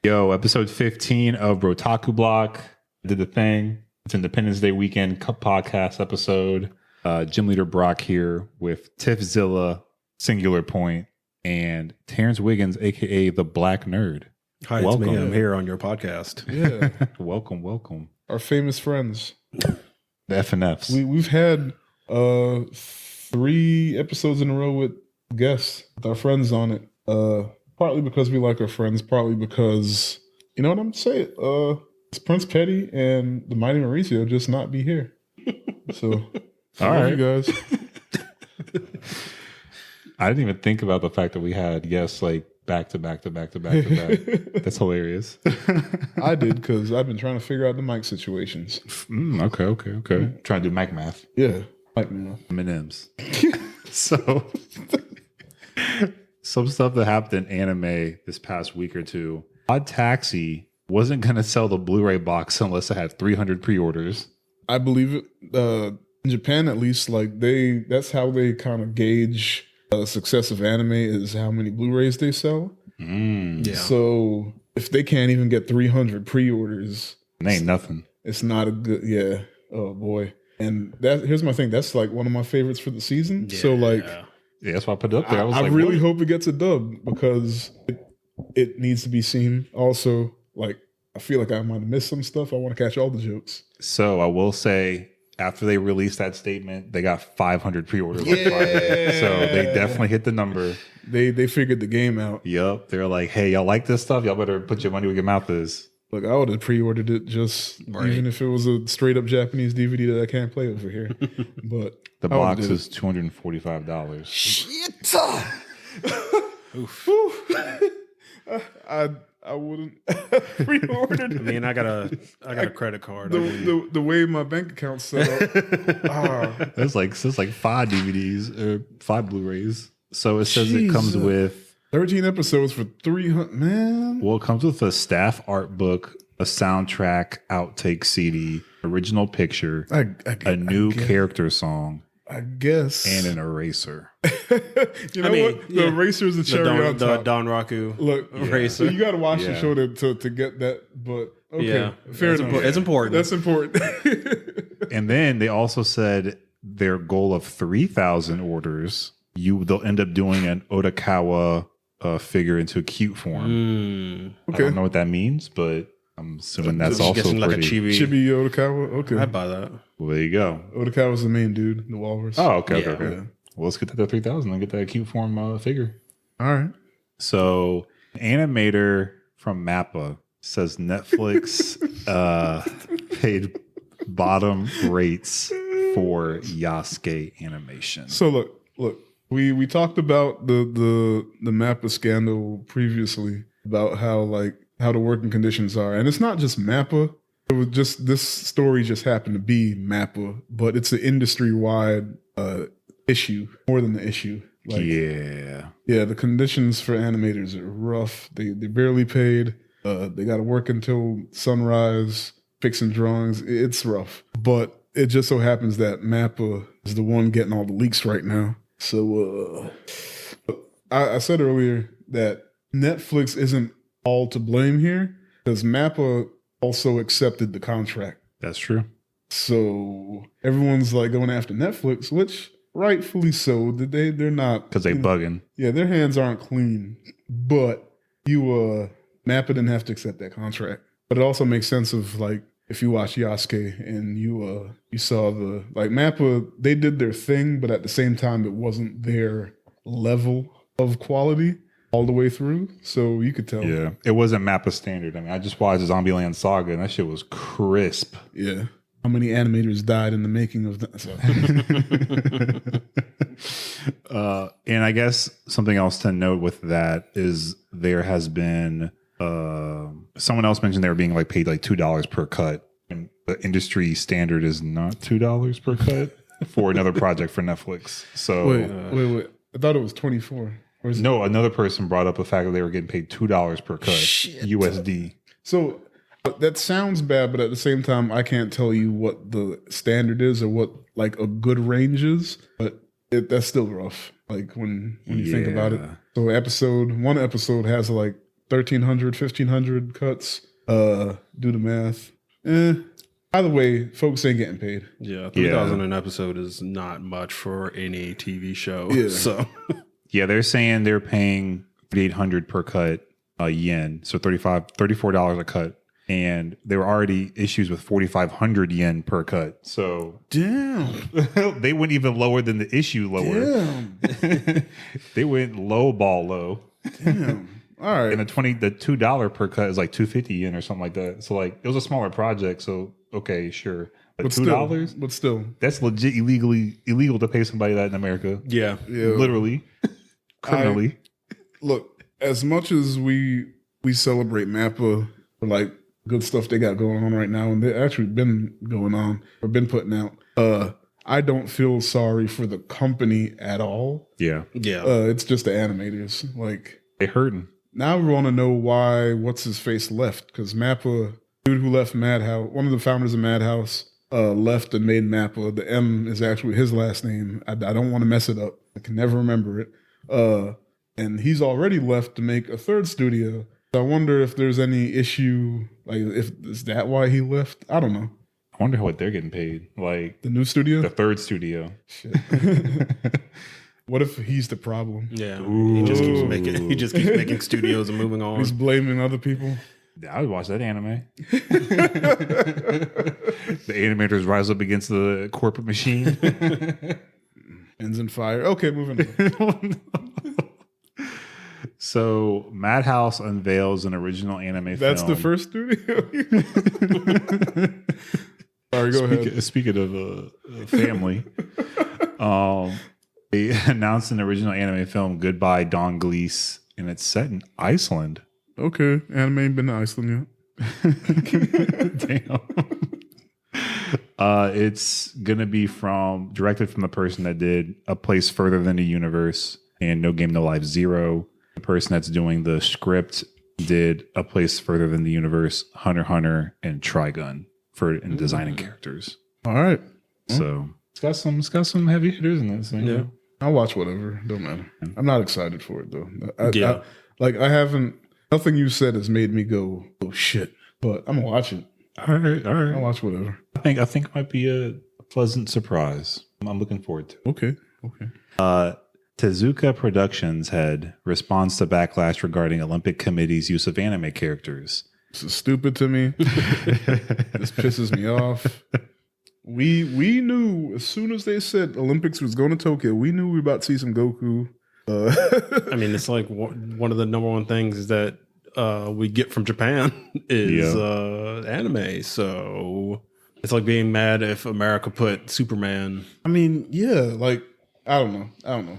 Yo, episode 15 of Brotaku Block. Did the thing. It's Independence Day weekend podcast episode. Gym Leader Brock here with Tiffzilla, Singular Point, and Terence Wiggins, a.k.a. the Black Nerd. Hi, welcome. It's me. I'm here on your podcast. Yeah. welcome. Our famous friends. The FNFs. We've had 3 episodes in a row with guests, with our friends on it. Partly because we like our friends, partly because, you know what I'm saying? It's Prince Petty and the Mighty Mauricio just not be here. So, all right, you guys. I didn't even think about the fact that we had guests like back to back. That's hilarious. I did because I've been trying to figure out the mic situations. Okay. Trying to do mic math. Yeah, mic math. M&Ms. So, some stuff that happened in anime this past week or two. Odd Taxi wasn't going to sell the Blu-ray box unless it had 300 pre-orders. I believe it. In Japan, at least, like that's how they kind of gauge success of anime is how many Blu-rays they sell. Yeah. So if they can't even get 300 pre-orders, It ain't nothing. it's not a good. Yeah. Oh boy. And here's my thing. That's like one of my favorites for the season. So like, Yeah, that's why I put it up there. I really hope it gets a dub because it needs to be seen. Also, like I feel like I might have missed some stuff. I want to catch all the jokes. So I will say, after they released that statement, they got 500 pre-orders on Friday. So they definitely hit the number. They figured the game out. Yep. They're like, hey, y'all like this stuff? Y'all better put your money where your mouth is. Look, I would have pre-ordered it even if it was a straight up Japanese DVD that I can't play over here. But The box is $245. shit. Oof. I wouldn't pre-ordered it. I mean, I got a credit card. The way my bank account's set up. There's like 5 DVDs or 5 Blu-rays. So it says it Jesus. comes with 13 episodes for 300. Man. Well, it comes with a staff art book, a soundtrack, outtake CD, original picture, a new character song, I guess. and an eraser. You know what? The eraser is the cherry on top. The Don Raku eraser. So you got to watch the show to get that. But okay, fair enough. It's important. That's important. And then they also said their goal of 3,000 orders, they'll end up doing an Otakawa figure into a cute form. Okay. I don't know what that means, but I'm assuming that's also guessing like a pretty. Chibi Otakawa. Okay. I'd buy that. Well, there you go. Otakawa's the main dude, the walrus. Oh, okay. Yeah. Well, let's get that to 3,000 and get that cute form figure. All right. So, animator from Mappa says Netflix paid bottom rates for Yasuke animation. So look. We talked about the Mappa scandal previously about how the working conditions are, and it's not just Mappa. It was just this story just happened to be Mappa, but it's an industry wide issue more than the issue. Yeah. The conditions for animators are rough. They're barely paid. They got to work until sunrise, fixing drawings. It's rough, but it just so happens that Mappa is the one getting all the leaks right now. So I said earlier that Netflix isn't all to blame here because Mappa also accepted the contract. That's true. So everyone's like going after Netflix, which rightfully so. They're not, because they bugging. Yeah, their hands aren't clean. But Mappa didn't have to accept that contract. But it also makes sense of like if you watch Yasuke and you saw Mappa, they did their thing, but at the same time it wasn't their level of quality all the way through. So you could tell. Yeah. It wasn't Mappa standard. I mean, I just watched Zombieland Saga and that shit was crisp. Yeah. How many animators died in the making of that? And I guess something else to note with that is there has been someone else mentioned they were being like paid like $2 per cut, and the industry standard is not $2 per cut for another project for Netflix. So wait. I thought it was 24. No, another person brought up the fact that they were getting paid $2 per cut USD. So that sounds bad, but at the same time, I can't tell you what the standard is or what like a good range is. But that's still rough. Like when you think about it. So one episode has like 1,300, 1,500 cuts. Do the math. Either way, folks ain't getting paid. Yeah, 3,000 an episode is not much for any TV show. Yeah. So Yeah, they're saying they're paying 3,800 per cut yen, so $34 a cut. And there were already issues with 4,500 yen per cut. So Damn. they went even lower than the issue lower. Damn. They went low ball low. Damn. All right. And the $2 per cut is like 250 yen or something like that. So like it was a smaller project. So okay, sure. But $2? But still. That's legit illegal to pay somebody that in America. yeah. Literally. Criminally. Look, as much as we celebrate Mappa for like good stuff they got going on right now, and they actually been going on or been putting out, I don't feel sorry for the company at all. Yeah. Yeah. It's just the animators. Like, They hurting. now we want to know why what's his face left, because Mappa, dude who left Madhouse, one of the founders of Madhouse, left and made Mappa. The M is actually his last name. I don't want to mess it up. I can never remember it. And he's already left to make a third studio. I wonder if there's any issue, like is that why he left? I don't know. I wonder what they're getting paid. Like The new studio? the third studio. Shit. What if he's the problem? Yeah. He just keeps making studios and moving on. He's blaming other people. I would watch that anime. The animators rise up against the corporate machine. Ends in fire. Okay, moving on. So Madhouse unveils an original anime That's film. the first studio. Sorry, go ahead. Speaking of family, they announced an original anime film, Goodbye Don Glees, and it's set in Iceland. Okay, anime ain't been to Iceland yet. Damn. It's gonna be directed from the person that did A Place Further Than the Universe and No Game No Life Zero. The person that's doing the script did A Place Further Than the Universe, Hunter x Hunter, and Trigun in designing characters. All right, So it's got some heavy hitters in this thing. Yeah. I'll watch whatever. Don't matter. I'm not excited for it though. Yeah. I haven't. Nothing you said has made me go, oh shit. But I'm gonna watch it. All right. I'll watch whatever. I think it might be a pleasant surprise. I'm looking forward to it. Okay. Tezuka Productions head responds to backlash regarding Olympic Committee's use of anime characters. This is stupid to me. This pisses me off. We knew as soon as they said Olympics was going to Tokyo, we knew we were about to see some Goku. I mean, it's like one of the number one things that we get from Japan is anime. So it's like being mad if America put Superman. I mean, yeah, like I don't know.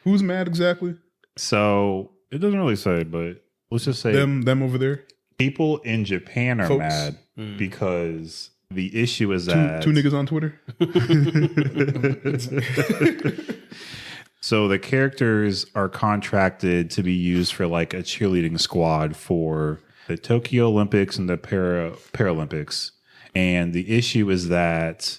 Who's mad exactly? So it doesn't really say, but let's just say Them over there. people in Japan are Folks. mad because the issue is that Two niggas on Twitter. So the characters are contracted to be used for like a cheerleading squad for the Tokyo Olympics and the Paralympics. And the issue is that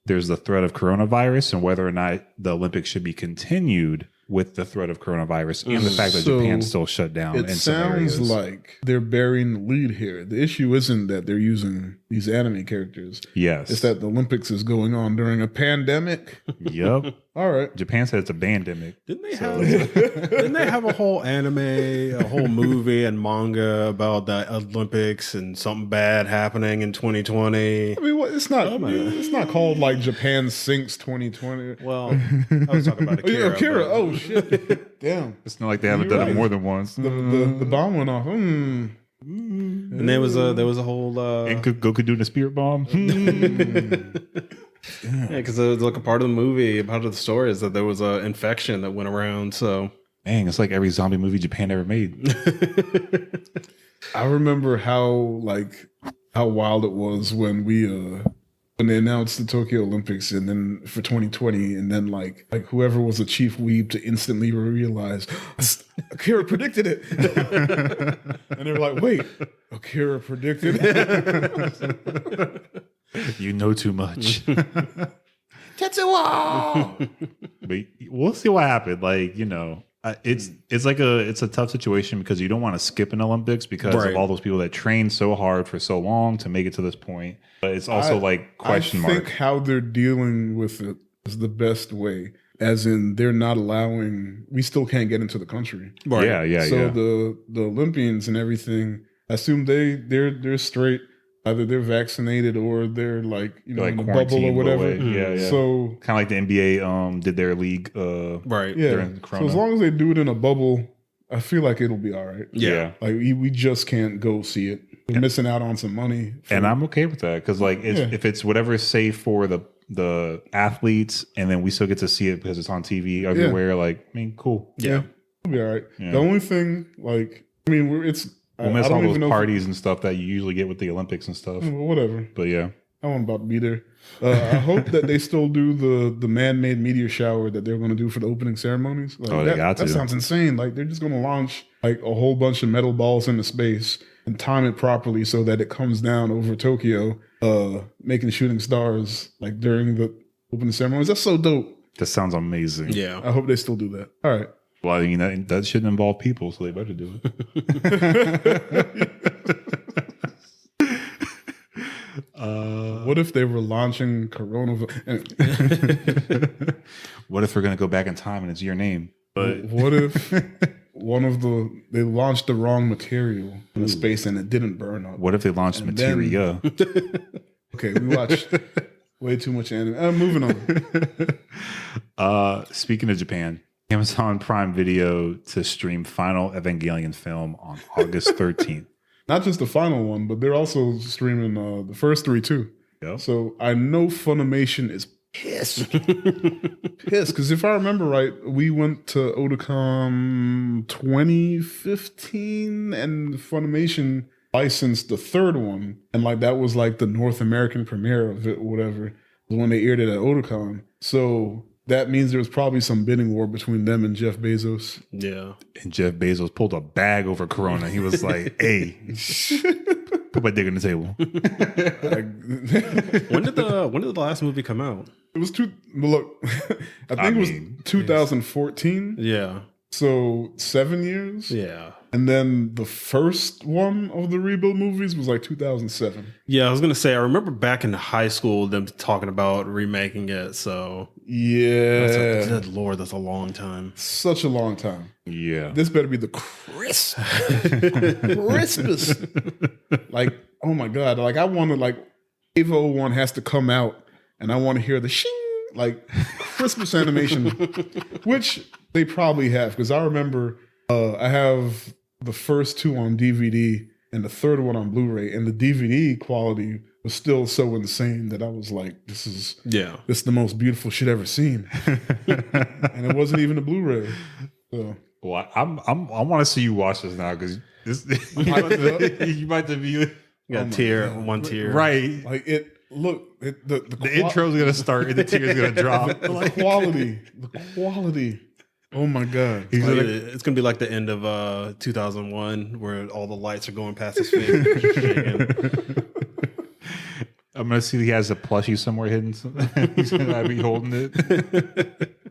there's the threat of coronavirus and whether or not the Olympics should be continued with the threat of coronavirus and the fact that So, Japan's still shut down. It in some sounds areas. like they're burying the lead here. The issue isn't that they're using these anime characters. Yes. It's that the Olympics is going on during a pandemic. Yep. All right. Japan said it's a pandemic. Didn't they have a whole anime, a whole movie and manga about the Olympics and something bad happening in 2020? I mean, it's not called like Japan Sinks 2020. Well, I was talking about Akira. Akira. but- Oh shit. Damn. It's not like they haven't You're done it right. more than once. The bomb went off. And there was a whole And Goku doing the spirit bomb. yeah, because it was like a part of the movie, part of the story is that there was an infection that went around. So Dang, it's like every zombie movie Japan ever made. I remember how wild it was when when they announced the Tokyo Olympics and then for 2020 and then like whoever was the chief weeb to instantly realize Akira predicted it. And they were like, wait, Akira predicted it? You know too much. Tetsuo! But we'll see what happened. Like, It's a tough situation because you don't want to skip an Olympics because Right. of all those people that train so hard for so long to make it to this point. But it's also question mark. I think how they're dealing with it is the best way. As in, they're not allowing. We still can't get into the country. Right. Yeah. So the Olympians and everything, I assume they're straight. Either they're vaccinated or they're in a bubble or whatever. Yeah. So kind of like the NBA did their league. Right. yeah. During Corona. So as long as they do it in a bubble, I feel like it'll be all right. Yeah. Like we just can't go see it. We're missing out on some money. And I'm okay with that because if it's whatever is safe for the athletes, and then we still get to see it because it's on TV everywhere. Cool. Yeah, it'll be all right. Yeah. The only thing, we'll miss all those parties and stuff that you usually get with the Olympics and stuff. Whatever. But yeah, I wasn't about to be there. I hope that they still do the man-made meteor shower that they're going to do for the opening ceremonies. they got to. That sounds insane. Like they're just going to launch a whole bunch of metal balls into space and time it properly so that it comes down over Tokyo, making shooting stars during the opening ceremonies. That's so dope. That sounds amazing. Yeah. I hope they still do that. All right. Well, that shouldn't involve people, so they better do it. What if they were launching coronavirus? What if we're going to go back in time and it's your name? But what if they launched the wrong material in space and it didn't burn up? What if they launched materia? Okay, we watched way too much anime. Moving on. Speaking of Japan, Amazon Prime Video to stream final Evangelion film on August 13th. Not just the final one, but they're also streaming the first three too. Yep. So I know Funimation is pissed. Pissed. Because if I remember right, we went to Otakon 2015 and Funimation licensed the third one. And that was the North American premiere of it or whatever, when they aired it at Otakon. So that means there was probably some bidding war between them and Jeff Bezos. Yeah. And Jeff Bezos pulled a bag over Corona. He was like, hey, put my dick on the table. When did the last movie come out? It was I think it was 2014. Yeah. So 7 years. Yeah. And then the first one of the rebuild movies was 2007. Yeah, I was gonna say I remember back in high school them talking about remaking it. So yeah, good Lord, that's a long time. Such a long time. Yeah, this better be the crispest. Oh my god! I want to Evo 01 has to come out, and I want to hear the shing Christmas animation, which they probably have because I remember I have the first two on DVD and the third one on Blu-ray, and the DVD quality was still so insane that I was like, this is the most beautiful shit ever seen. And it wasn't even a Blu-ray. So. Well, I want to see you watch this now because you might be you got one tear, right? The intro is gonna start and the tear is gonna drop. The quality. Oh my god! It's gonna be like the end of 2001, where all the lights are going past his face. I'm gonna see he has a plushie somewhere hidden. He's gonna be holding it.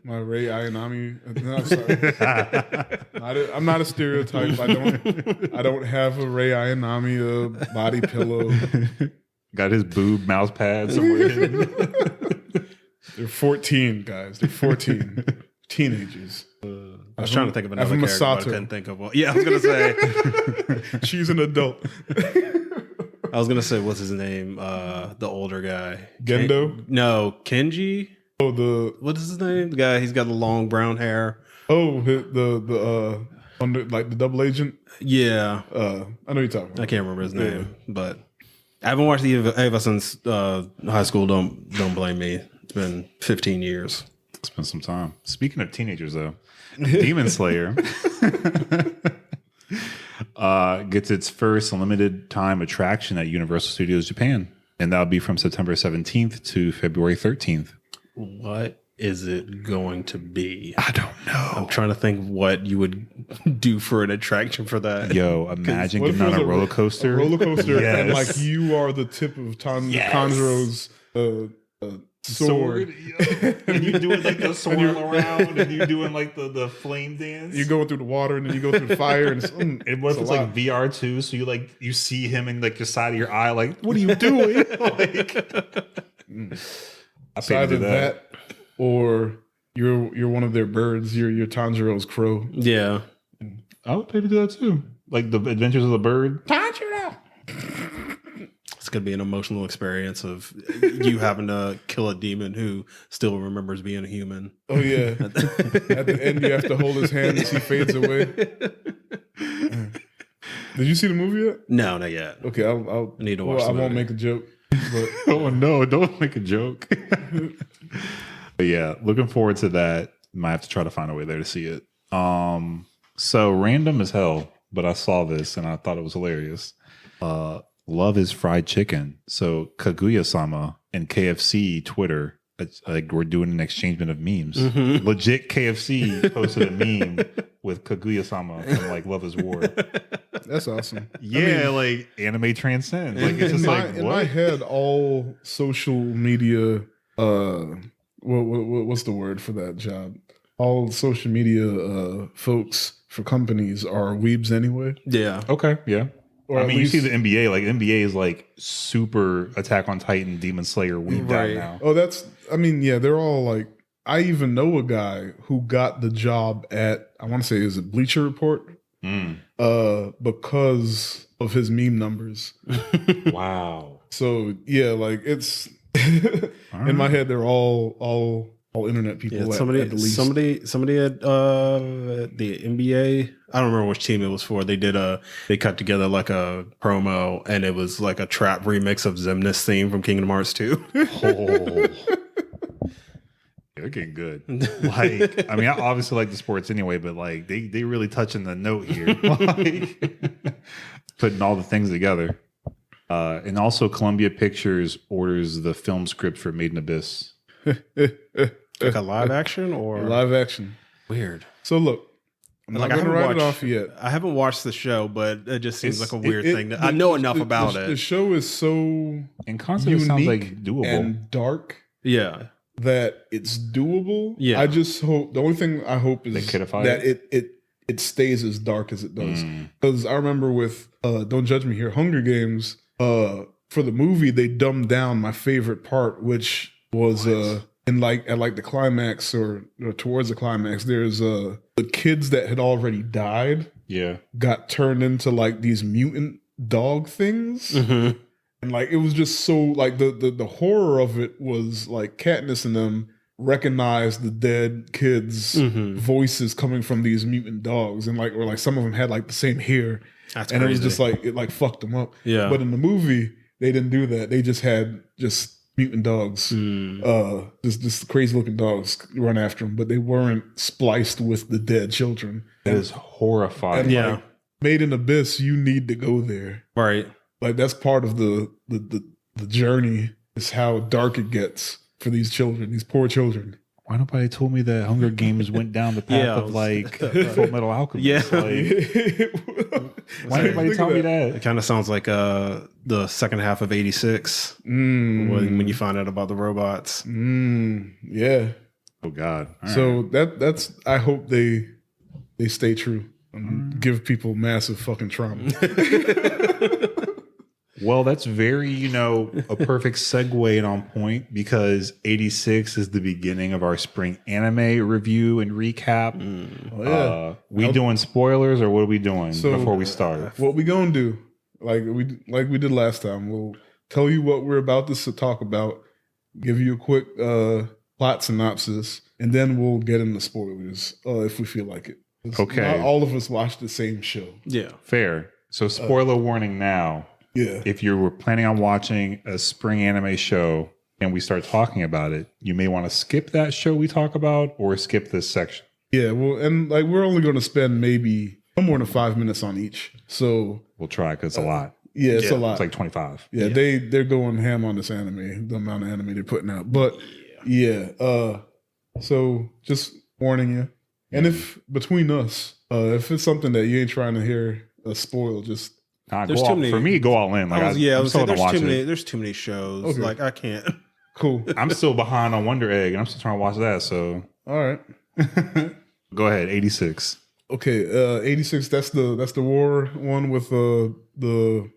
My Ray Ayanami. No, sorry. I'm not a stereotype. I don't have a Ray Ayanami body pillow. Got his boob mouse pad somewhere hidden. They're 14, guys. They're 14. Teenagers. I was trying to think of another character, but I couldn't think of one. Yeah, I was gonna say she's an adult. I was gonna say what's his name? The older guy. Gendo? No, Kenji. Oh, what is his name? The guy. He's got the long brown hair. Oh, the under the double agent. Yeah, I know you're talking about. I can't remember his name, but I haven't watched Eva since high school. Don't blame me. It's been 15 years. It's been some time. Speaking of teenagers, though, Demon Slayer gets its first limited time attraction at Universal Studios Japan, and that'll be from September 17th to February 13th. What is it going to be? I don't know. I'm trying to think what you would do for an attraction for that. Yo, imagine getting on a roller coaster. A roller coaster, yes. and you are the tip of Tanjiro's sword. And you doing like the swirl around, and you doing like the flame dance. You're going through the water, and then you go through the fire. And and what if it's like VR too? So you see him in like the side of your eye, like, what are you doing? Like, it's either that or you're one of their birds. You're Tanjiro's crow. Yeah, I would pay to do that too. Like the Adventures of the Bird. Tanjiro. it's gonna be an emotional experience of you having to kill a demon who still remembers being a human. Oh yeah. At the end, you have to hold his hand as he fades away. Did you see the movie yet? No, not yet. Okay, I'll I need to watch. I won't make a joke. But Oh no! Don't make a joke. But yeah, looking forward to that. Might have to try to find a way there to see it. So random as hell, but I saw this and I thought it was hilarious. Love is fried chicken. So Kaguya-sama and KFC Twitter, it's like we're doing an exchangement of memes. Mm-hmm. Legit KFC posted a meme with Kaguya-sama from like Love is War. that's awesome. Yeah, like anime transcends. Like it's just in my head, all social media. What's the word for that job? All social media folks for companies are weebs anyway. Yeah. Okay, yeah. Or I at mean, you least- see the NBA, like NBA is like super Attack on Titan, Demon Slayer weaved out Right. now. Oh, they're all like. I even know a guy who got the job at, I want to say, is it Bleacher Report? Because of his meme numbers. Wow. So yeah, like it's in my head, they're all internet people. Yeah, at somebody the least. somebody at the NBA. I don't remember which team it was for. They cut together like a promo, and it was like a trap remix of Xemnas theme from Kingdom Hearts 2. Oh. They're getting good. Like, I mean, I obviously like the sports anyway, but like they really touching the note here. Like, putting all the things together. And also Columbia Pictures orders the film script for Made in Abyss. Like a live action or live action. weird. So look, I'm not going to write it off yet. I haven't watched the show, but it just seems It's- like a weird thing. I know enough about The it. show is so In concept, it unique sounds like doable. and dark Yeah. that it's doable. Yeah. I just hope, the only thing I hope is They codify that it stays as dark as it does. Mm. Because I remember with Don't Judge Me Here, Hunger Games, for the movie they dumbed down my favorite part, which was in like at like the climax or towards the climax, there's the kids that had already died Yeah. got turned into like these mutant dog things. Mm-hmm. And like it was just so like the horror of it was like Katniss and them recognized the dead kids' voices coming from these mutant dogs, and like or like some of them had like the same hair. That's and crazy. it was just like it like fucked them up. Yeah. But in the movie, they didn't do that. They just had just mutant dogs, just crazy looking dogs run after them, but they weren't spliced with the dead children. That is horrifying. And Yeah. like Made in Abyss, you need to go there. Right. Like that's part of the journey is how dark it gets for these children, these poor children. Why nobody told me that Hunger Games went down the path Yeah, of like Full Metal Alchemist? Yeah. Like, why didn't anybody tell me It that? kind of sounds like the second half of 86 when you find out about the robots. Yeah. Oh God! All So right. that's I hope they stay true and give people massive fucking trauma. Well, that's very a perfect segue and on point because 86 is the beginning of our spring anime review and recap. Oh, yeah. We doing spoilers or what are we doing So- before we start? What we gonna do? Like we did last time. We'll tell you what we're about to talk about, give you a quick plot synopsis, and then we'll get into spoilers if we feel like it. 'Cause Okay. Not all of us watch the same show. Yeah. Fair. So spoiler warning now. Yeah. If you were planning on watching a spring anime show and we start talking about it, you may want to skip that show we talk about or skip this section. Yeah. Well, and like we're only gonna spend maybe no more than 5 minutes on each. So We'll try because it's a lot. yeah, it's a Yeah. lot. It's like 25. Yeah, they're going ham on this anime, the amount of anime they're putting out. But so just warning you. And if between us, if it's something that you ain't trying to hear spoil, just Nah, There's go too all, many- for me, go all in. Like, I was I'm saying, still gonna watch it. there's too many shows. Okay. Like I can't. Cool. I'm still behind on Wonder Egg, and I'm still trying to watch that. So All right. go ahead, 86. Okay, 86. That's the war one with the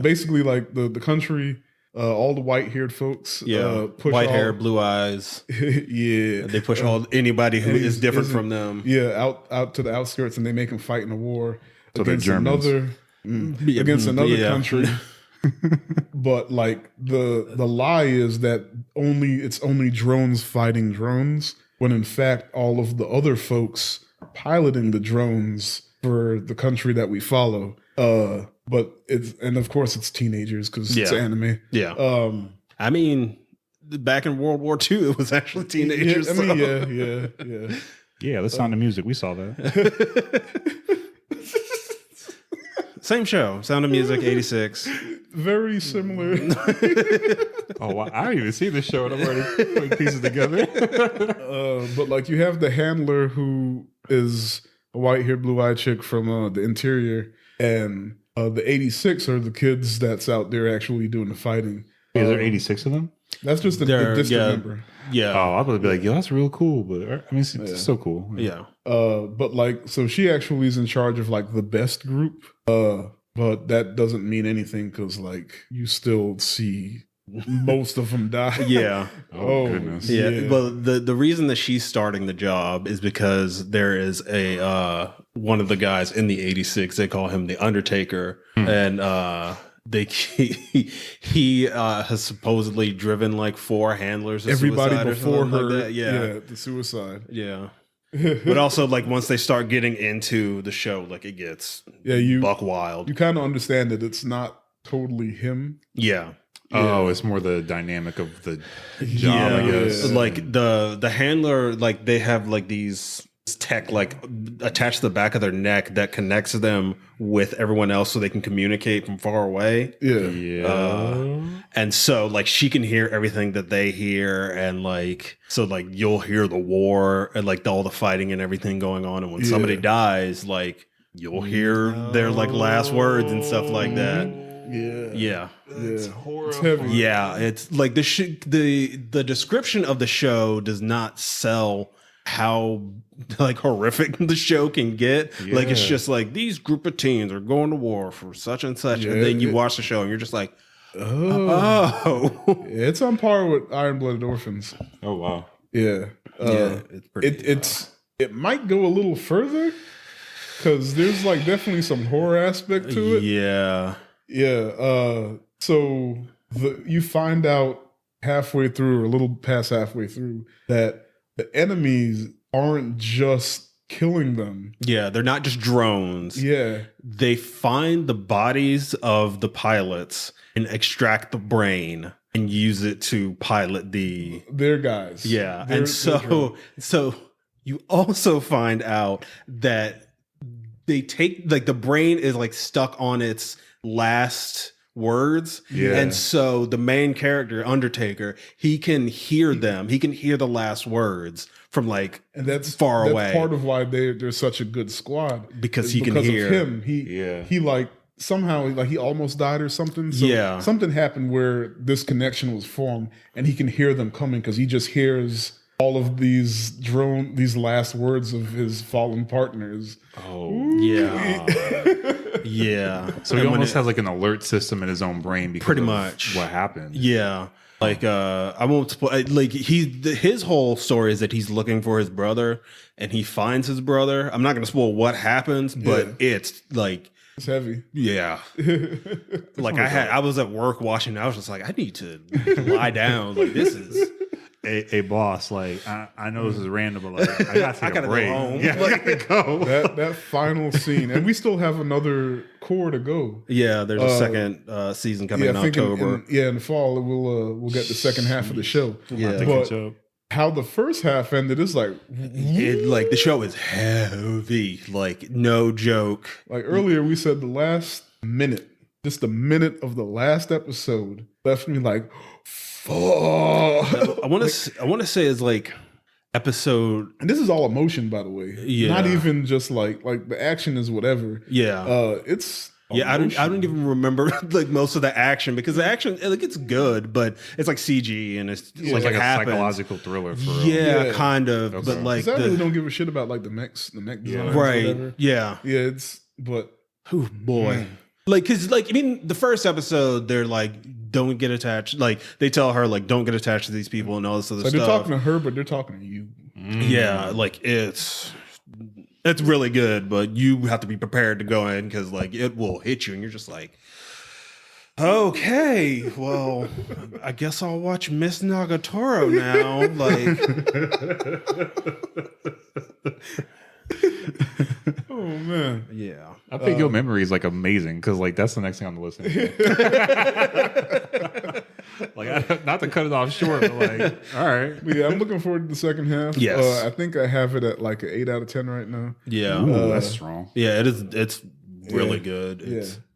basically like the country, all the white haired folks. Push white hair, blue eyes. Yeah, They push anybody who is different from them. Yeah, out to the outskirts, and they make them fight in a war So they're against Germans. another country. But like the lie is that it's only drones fighting drones, when in fact all of the other folks are piloting the drones for the country that we follow. But and of course it's teenagers because it's anime. Yeah. I mean, back in World War II, it was actually teenagers. Yeah. Yeah, the Sound of Music. We saw that. Same show, Sound of Music, 86. Very similar. Oh, wow. I don't even see this show, and I'm already putting pieces together. But like you have the handler who is a white-haired, blue-eyed chick from the interior, and the 86 are the kids that's out there actually doing the fighting. Is there 86 of them? That's just the district member. Yeah. Oh, I would be like, yo, that's real cool. But I mean, it's so cool. Yeah. But like, so she actually is in charge of like the best group. But that doesn't mean anything because like you still see most of them die. Yeah. Oh, goodness. Yeah. But the reason that she's starting the job is because there is a one of the guys in the 86, they call him the Undertaker. And he has supposedly driven like 4 handlers to Everybody suicide before or her, like that. yeah, the suicide. Yeah. But also like once they start getting into the show, like it gets buck wild. You kind of understand that it's not totally him. Yeah. Oh, it's more the dynamic of the job, I guess. Like the handler, like they have like these tech like attached to the back of their neck that connects them with everyone else so they can communicate from far away. And so like she can hear everything that they hear, and like so like you'll hear the war and like all the fighting and everything going on, and when somebody dies, like you'll hear their like last words and stuff like that. Yeah. It's horrible. It's heavy. Yeah, it's like the description of the show does not sell how like horrific the show can get. Like it's just like these group of teens are going to war for such and such, and then you watch the show and you're just like, It's on par with Iron Blooded Orphans. Oh, wow. Yeah. it's pretty. It might go a little further because there's like definitely some horror aspect to it. Yeah. So you find out halfway through, or a little past halfway through, that the enemies aren't just killing them. Yeah, they're not just drones. Yeah. They find the bodies of the pilots and extract the brain and use it to pilot their guys. Yeah. And so you also find out that they take like the brain is like stuck on its last words. Yeah. And so the main character, Undertaker, he can hear them. He can hear the last words from like far away. That's part of why they're such a good squad. Because he can hear. Of him. He like somehow like he almost died or something. So something happened where this connection was formed, and he can hear them coming because he just hears all of these last words of his fallen partners. Oh, yeah. So he almost has like an alert system in his own brain because pretty of much what happened. Yeah. Like I won't spoil. Like his whole story is that he's looking for his brother, and he finds his brother. I'm not going to spoil what happens, but it's like it's heavy. Yeah. Like I was at work watching. I was just like, I need to lie down. Like this is. A boss, like I know this is random, but like I gotta take a break. Go home. Yeah, I gotta go. That final scene, and we still have another core to go. Yeah, there's a second season coming in October. In the fall we'll get the second half of the show. Yeah, but how the first half ended is like the show is heavy, like no joke. Like earlier we said the last minute, just a minute of the last episode left me like. I want to say it's like episode, and this is all emotion, by the way. Yeah, not even just like the action is whatever. Yeah, it's Yeah, I don't even remember like most of the action because the action like it's good, but it's like CG and it's It's like it a happens. psychological thriller for real. Yeah, kind of. Okay. But like 'Cause I really don't give a shit about like the mech designs, or right. whatever. Yeah. Yeah, Oh boy. Like, cause like, I mean, the first episode, they're like, don't get attached. Like they tell her like, don't get attached to these people and all this other so stuff. they're talking to her, but they're talking to you. Yeah. Like it's really good, but you have to be prepared to go in because like it will hit you and you're just like, okay, well, I guess I'll watch Miss Nagatoro now. Like, Oh man, yeah. I think your memory is like amazing because like that's the next thing on the list. Like, not to cut it off short, but like, all right. But yeah, I'm looking forward to the second half. Yes. I think I have it at like an 8 out of 10 right now. Yeah. Ooh, that's strong. Yeah, it is. It's really good.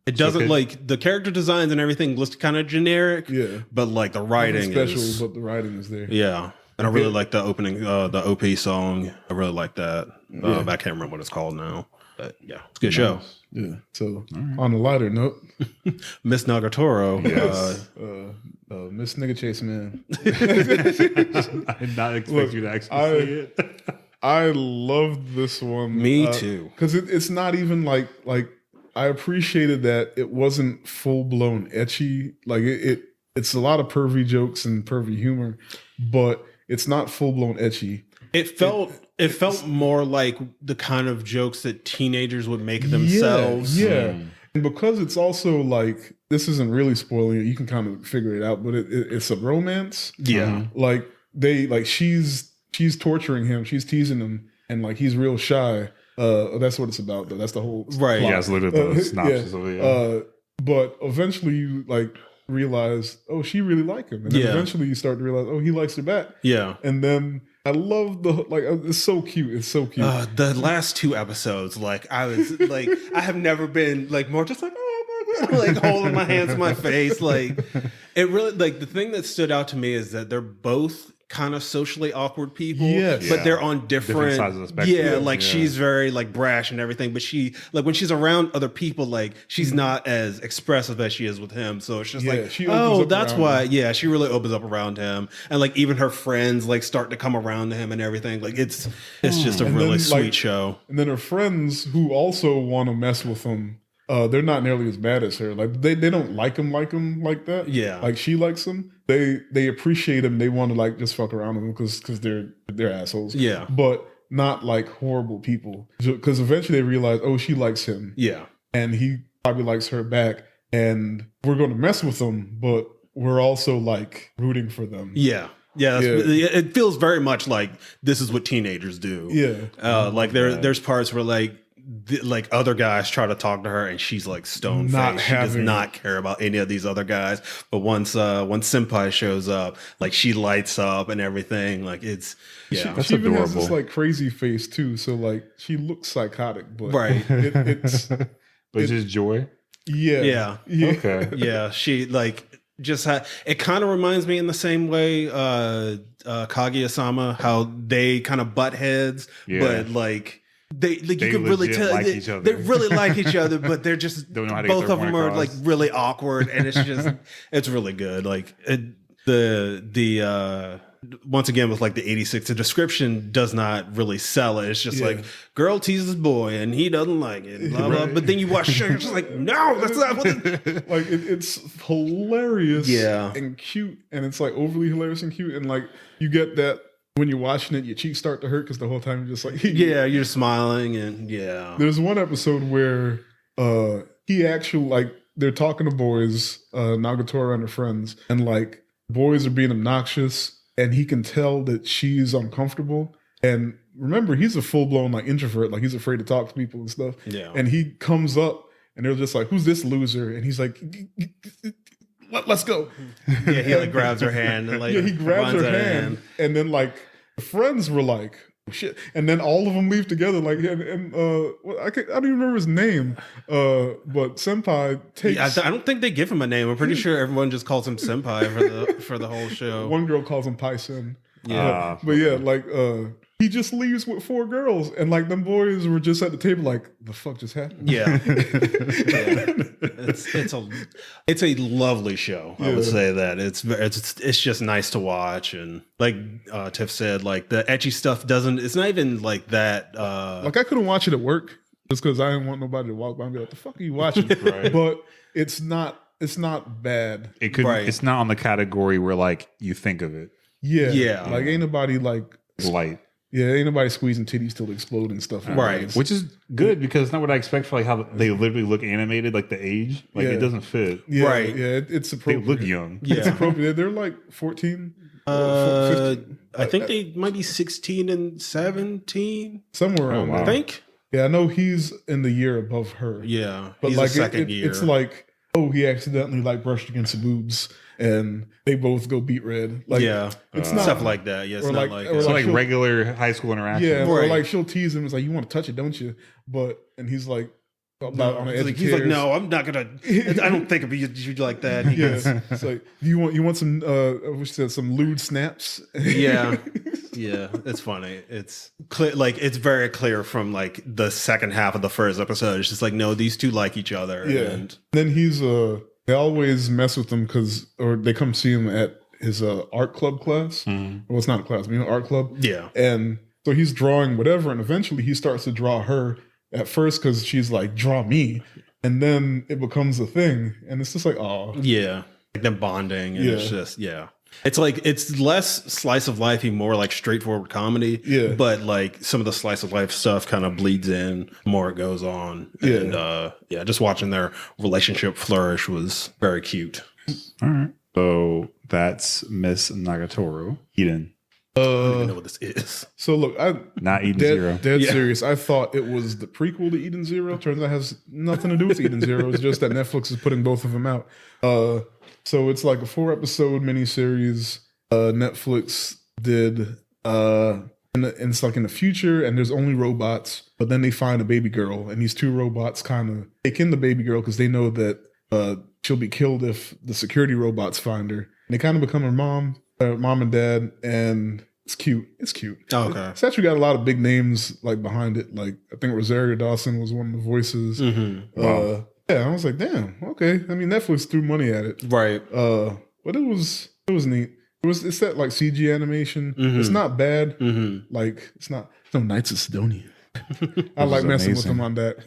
It doesn't like the character designs and everything looks kind of generic. Yeah, but like the writing special, is but the writing is there. yeah. And I really like the opening, the OP song. I really like that. But I can't remember what it's called now. But yeah, it's a good show. Yeah. So on a lighter note, Miss Nagatoro. yes, Miss Nigga Chase Man. I did not expect you to actually say it. I loved this one. Me too. Because it's not even like I appreciated that it wasn't full blown etchy. Like it's a lot of pervy jokes and pervy humor, but it's not full blown etchy. It felt more like the kind of jokes that teenagers would make themselves. Yeah. And because it's also like, this isn't really spoiling it, you can kind of figure it out, but it's a romance. Yeah. Like she's torturing him, she's teasing him, and like he's real shy. That's what it's about though. That's the whole right. Yeah, it's literally the synopsis of it. But eventually you like realize, oh, she really liked him. And then eventually you start to realize, oh, he likes her back. Yeah. And then I love it's so cute. It's so cute. The last 2 episodes, like I was like, I have never been like more just like, oh my God, like holding my hands to my face. Like it really, like the thing that stood out to me is that they're both kind of socially awkward people, but they're on different sides of the spectrum. Yeah, like she's very like brash and everything, but she like when she's around other people, like she's not as expressive as she is with him. So it's just like, oh, that's why. Yeah, she really opens up around him, and like even her friends like start to come around to him and everything. Like it's just a really sweet show. And then her friends who also want to mess with him. They're not nearly as bad as her. Like they don't like him like that. Yeah, like she likes him. They appreciate him. They want to like just fuck around with him because they're assholes. Yeah, but not like horrible people. Because eventually they realize, oh, she likes him. Yeah, and he probably likes her back. And we're going to mess with them, but we're also like rooting for them. Yeah. Yeah, it feels very much like this is what teenagers do. Yeah, like there's parts where like other guys try to talk to her and she's like stone faced. She does not care about any of these other guys. But once Senpai shows up, like she lights up and everything. Like it's she even has this like crazy face too. So like she looks psychotic, but it's but it's just joy. Yeah. Okay. Yeah, she like just it kind of reminds me in the same way Kaguya-sama, how they kind of butt heads, but like they you can really tell like they really like each other, but they're just both of them are like really awkward, and it's really good. Like the once again with like the 86, the description does not really sell it. It's just like girl teases boy and he doesn't like it, blah blah. But then you watch the show, you're just like, no, that's not what like it's hilarious, and cute, and it's like overly hilarious and cute, and like you get that. When you're watching it, your cheeks start to hurt because the whole time you're just like... you're smiling and There's one episode where he actually, like, they're talking to boys, Nagatoro and her friends, and, like, boys are being obnoxious, and he can tell that she's uncomfortable. And remember, he's a full-blown, like, introvert. Like, he's afraid to talk to people and stuff. Yeah. And he comes up, and they're just like, who's this loser? And he's like... Let's go. Yeah, he like grabs her hand and like he grabs her hand, and then like the friends were like, oh, shit, and then all of them leave together. Like and I don't even remember his name, but Senpai takes. I don't think they give him a name. I'm pretty sure everyone just calls him Senpai for the whole show. One girl calls him Pai-sen. Yeah. But yeah, like he just leaves with 4 girls, and like them boys were just at the table, like the fuck just happened. Yeah. It's a lovely show. I would say that it's just nice to watch, and like Tiff said, like the etchy stuff it's not even like that. Like I couldn't watch it at work just because I didn't want nobody to walk by and be like, "The fuck are you watching?" Right. But it's not bad. It could. Right. It's not on the category where like you think of it Yeah. Like ain't nobody like light. Yeah, ain't nobody squeezing titties till they explode and stuff. Right. It's- Which is good because it's not what I expect for like how they literally look animated, like the age. Like it doesn't fit. yeah, Right. Yeah, it's They appropriate. look young. It's Yeah. appropriate. They're like 14. 15, I think they might be 16 and 17. somewhere around wow. there. I think. Yeah, I know he's in the year above her. Yeah. But He's like a second year. it's like, oh, he accidentally like brushed against the boobs and they both go beat red. Like it's not stuff like that. Yeah, it's or not like- like, or It's like she'll- regular high school interaction. yeah, or Right. like she'll tease him. It's like, you want to touch it, don't you? And he's like about on the edge of he's like, tears. no, I'm not gonna. I don't think of you like that. He goes, Yeah, it's like, do you want some? I wish said some lewd snaps. yeah, it's funny. It's clear, like it's very clear from like the second half of the first episode. It's just like, no, these two like each other. Yeah. And Then he's they always mess with him or they come see him at his art club class. Well, it's not a class, but art club. yeah, And so he's drawing whatever, and eventually he starts to draw her at first because she's like, draw me. And then it becomes a thing. And it's just like, oh. yeah, like them bonding, and it's just It's like it's less slice of lifey, more like straightforward comedy. Yeah. But like some of the slice of life stuff kind of bleeds in the more it goes on. Yeah. And just watching their relationship flourish was very cute. All right. So that's Miss Nagatoro. Eden. I don't even know what this is. So look, Not Eden Zero. dead serious. I thought it was the prequel to Eden Zero. Turns out it has nothing to do with Eden Zero. It's just that Netflix is putting both of them out. So it's like a 4-episode miniseries. Netflix did, and it's like in the future, and there's only robots. But then they find a baby girl, and these 2 robots kind of take in the baby girl because they know that she'll be killed if the security robots find her. And they kind of become her mom and dad, and it's cute. It's cute. Oh, okay. It's actually got a lot of big names like behind it. Like I think Rosario Dawson was one of the voices. Wow. Yeah, I was like, damn, okay. I mean, Netflix threw money at it, Right. but it was neat. It's that like CG animation. It's not bad. Like it's no Knights of Sidonia. I like messing with amazing. them on that.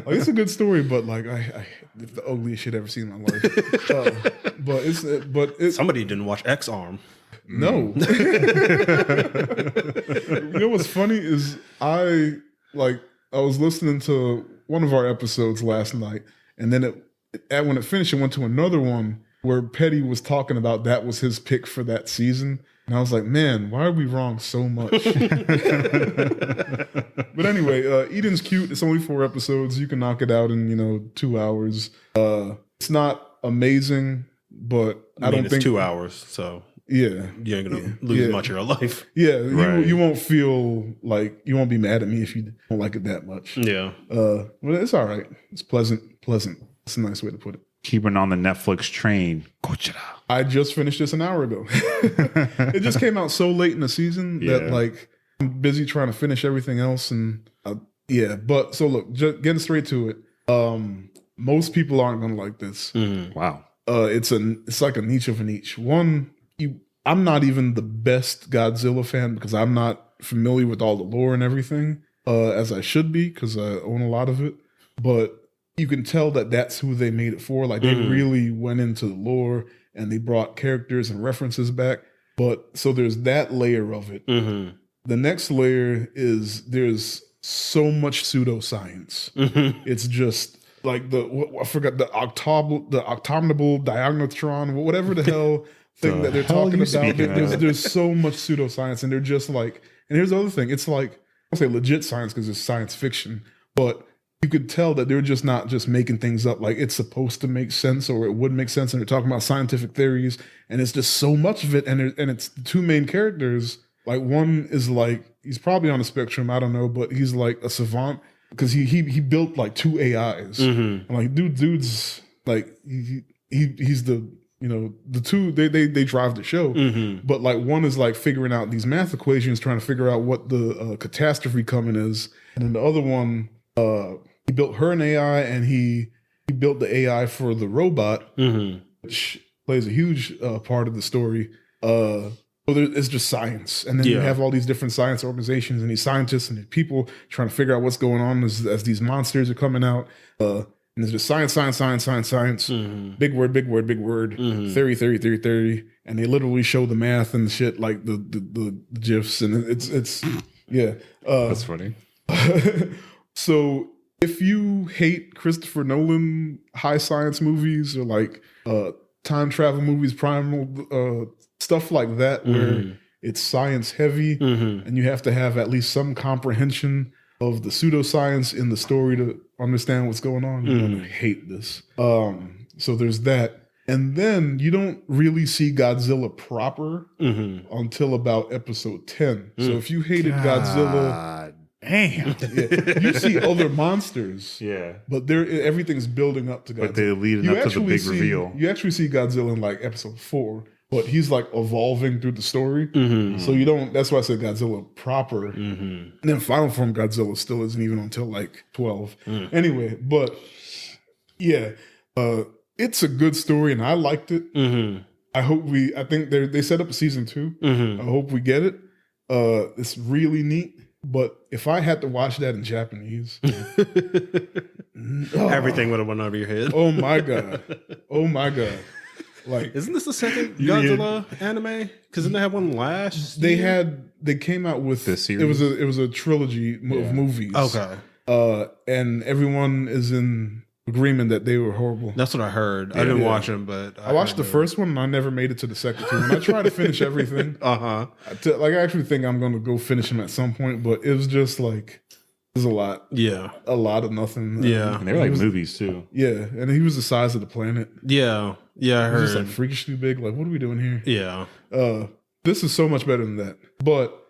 Like, it's a good story, but like it's the ugliest shit I've ever seen in my life. But it's Somebody didn't watch X Arm. no. You know what's funny is I was listening to one of our episodes last night, and then when it finished, it went to another one where Petty was talking about that was his pick for that season. And I was like, man, why are we wrong so much? But anyway, Eden's cute. It's only 4 episodes. You can knock it out in 2 hours. It's not amazing, but I don't it's think 2 hours, so Yeah, you ain't gonna lose much of your life. yeah. Right. You won't feel like you won't be mad at me if you don't like it that much. Yeah. Well, it's all right. It's pleasant. It's a nice way to put it. Keeping on the Netflix train. Gojira. I just finished this an hour ago. It just came out so late in the season that Yeah. like I'm busy trying to finish everything else, and yeah. But so look, just getting straight to it. Most people aren't gonna like this. Wow. It's like a niche of a niche. I'm not even the best Godzilla fan because I'm not familiar with all the lore and everything as I should be because I own a lot of it. But you can tell that that's who they made it for. Like they really went into the lore and they brought characters and references back. But so there's that layer of it. The next layer is there's so much pseudoscience. It's just like I forgot the octogonal diagonatron, whatever the hell thing that they're hell talking you about. speaking of? There's so much pseudoscience, and they're just like. And here's the other thing: it's like I say legit science because it's science fiction, but you could tell that they're just not just making things up. Like it's supposed to make sense, or it would make sense, and they're talking about scientific theories, and it's just so much of it. And it's the 2 main characters. Like one is like he's probably on the spectrum, I don't know, but he's like a savant because he built like 2 AIs. And like dude's like he's the the two they drive the show, but like one is like figuring out these math equations, trying to figure out what the catastrophe coming is, and then the other one, he built her an AI, and he built the AI for the robot, which plays a huge part of the story. It's just science, and then you have all these different science organizations and these scientists and these people trying to figure out what's going on as these monsters are coming out. And it's just science, big word, theory, and they literally show the math and shit, like the gifs, and it's That's funny. So if you hate Christopher Nolan high science movies or like time travel movies, primal stuff like that, where it's science heavy and you have to have at least some comprehension of the pseudoscience in the story to understand what's going on, you're gonna hate this. So there's that. And then you don't really see Godzilla proper until about episode 10. So if you hated Godzilla, damn, you see other monsters. Yeah. But everything's building up to Godzilla. But they're leading up to the big reveal. You actually see Godzilla in like episode 4. But he's like evolving through the story. So you don't, that's why I said Godzilla proper. And then Final Form Godzilla still isn't even until like 12. Anyway, but yeah, it's a good story and I liked it. I think they set up a season 2. I hope we get it. It's really neat. But if I had to watch that in Japanese, everything would have went over your head. Oh my God. Like, isn't this the second Godzilla anime? Because didn't they have one last year? They came out with this series. It was a trilogy of movies. Okay. And everyone is in agreement that they were horrible. That's what I heard. I didn't watch them, but I watched the first one and I never made it to the second two. And I tried to finish everything. I actually think I'm going to go finish them at some point, but it was just like, there's a lot. Yeah. A lot of nothing. Yeah. And they were like movies too. Yeah. And he was the size of the planet. Yeah. Yeah, I heard. Just like freakishly big. Like, what are we doing here? Yeah. This is so much better than that. But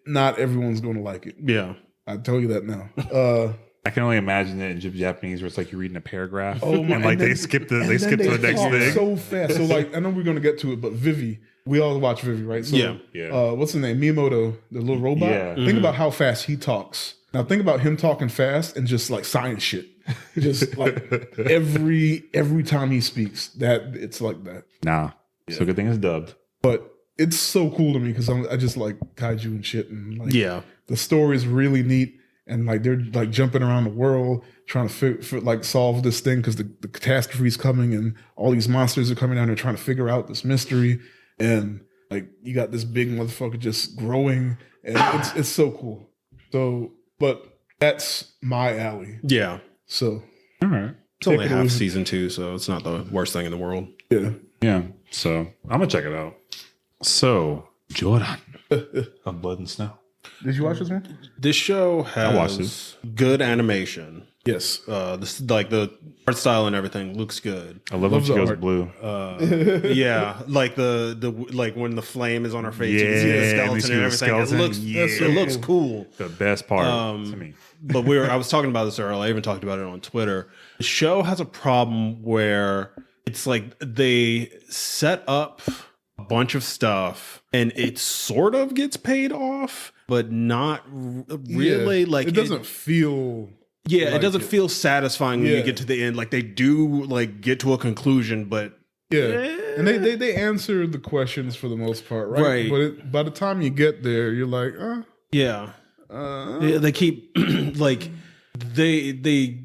not everyone's going to like it. Yeah. I tell you that now. I can only imagine it in Japanese where it's like you're reading a paragraph. Oh my! And like they skip to the next thing so fast. So like I know we're going to get to it, but Vivi, we all watch Vivi, right? So, what's his name? Miyamoto, the little robot. Yeah. Think about how fast he talks. Now think about him talking fast and just like science shit. Just like every time he speaks, that it's like that. Nah. Yeah. So good thing it's dubbed. But it's so cool to me because I just like kaiju and shit, and like the story is really neat, and like they're like jumping around the world trying to like solve this thing because the catastrophe is coming and all these monsters are coming down and trying to figure out this mystery, and like you got this big motherfucker just growing, and it's so cool. So, but that's my alley. Yeah. So, all right. It's only half season 2, so it's not the worst thing in the world. Yeah. Yeah. So I'm gonna check it out. So Jordan of Blood and Snow. Did you watch this one? This show has good animation. Yes. This like the art style and everything looks good. I love when she goes blue. Yeah, like the like when the flame is on her face, you can see the skeleton and everything. It looks cool. The best part to me. But I was talking about this earlier. I even talked about it on Twitter. The show has a problem where it's like they set up a bunch of stuff and it sort of gets paid off, but not really. Yeah, like it doesn't feel. Yeah, like it doesn't feel satisfying when you get to the end. Like they do like get to a conclusion, but and they answer the questions for the most part, right? But by the time you get there, you're like, they keep like they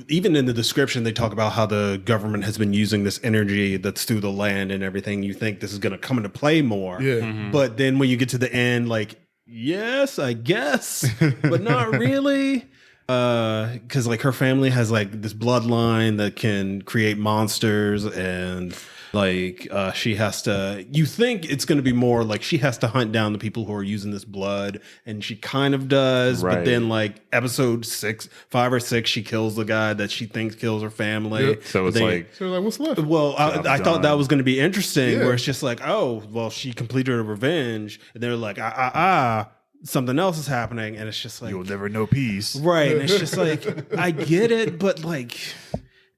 even in the description they talk about how the government has been using this energy that's through the land and everything. You think this is going to come into play more, but then when you get to the end, like yes, I guess, but not really. Because like her family has like this bloodline that can create monsters, and like she has to. You think it's going to be more like she has to hunt down the people who are using this blood, and she kind of does. Right. But then like episode 5 or 6, she kills the guy that she thinks kills her family. Yep. So it's like what's left? Well, I thought that was going to be interesting, where it's just like, oh, well, she completed her revenge, and they're like, something else is happening, and it's just like you'll never know peace, right? And it's just like I get it, but like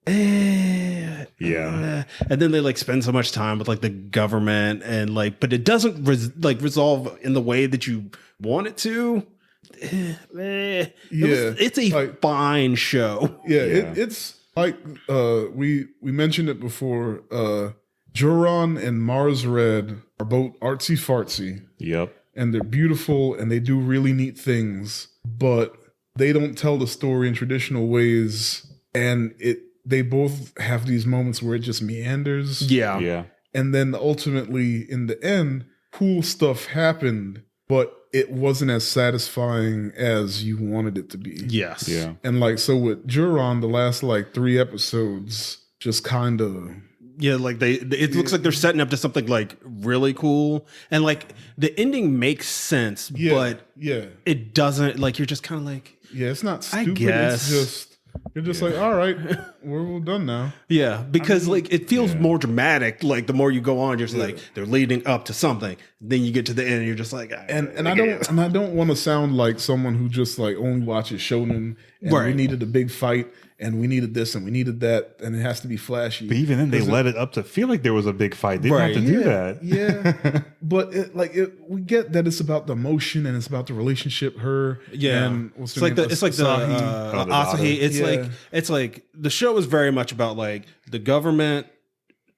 Yeah. And then they like spend so much time with like the government and like, but it doesn't resolve in the way that you want it to. It's a like, fine show. Yeah, it's like we mentioned it before. Joran and Mars Red are both artsy fartsy. Yep. And they're beautiful and they do really neat things, but they don't tell the story in traditional ways. And they both have these moments where it just meanders. Yeah. Yeah. And then ultimately in the end, cool stuff happened, but it wasn't as satisfying as you wanted it to be. Yes. Yeah. And like, so with Juron, the last like 3 episodes just kind of... Yeah, like it looks like they're setting up to something like really cool. And like the ending makes sense, but it doesn't, like, you're just kind of like... Yeah, it's not stupid. I guess. It's just... You're just like, all right, we're all done now. Yeah, because like it feels more dramatic. Like the more you go on, you're just like they're leading up to something. Then you get to the end, and you're just like, and I don't want to sound like someone who just like only watches shonen. And we needed a big fight, and we needed this, and we needed that, and it has to be flashy. But even then, they let it up to feel like there was a big fight. They didn't have to do that. Yeah, but we get that it's about the emotion and it's about the relationship. And it's like the Asahi. It's like the show is very much about like the government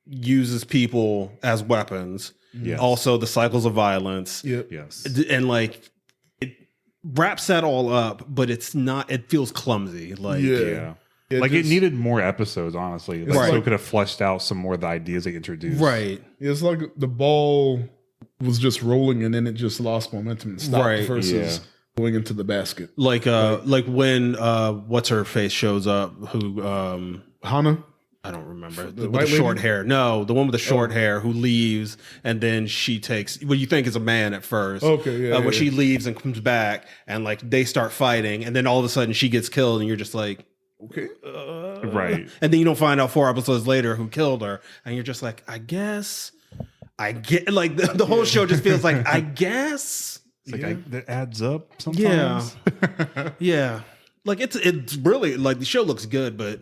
uses people as weapons. Yes. Also, the cycles of violence. Yep. Yes. And like it wraps that all up, but it's not. It feels clumsy. Like like it needed more episodes, honestly. Like, so it could have fleshed out some more of the ideas they introduced. Right. It's like the ball was just rolling and then it just lost momentum and stopped versus going into the basket. Like when what's her face shows up, who Hana? I don't remember. The with the short hair. No, the one with the short hair who leaves and then she takes what you think is a man at first. Okay, when she leaves and comes back and like they start fighting and then all of a sudden she gets killed and you're just like, okay. Right. And then you don't find out 4 episodes later who killed her and you're just like, I guess I get, like the whole show just feels like, I guess. It's like that adds up sometimes. Yeah. Like it's really like the show looks good, but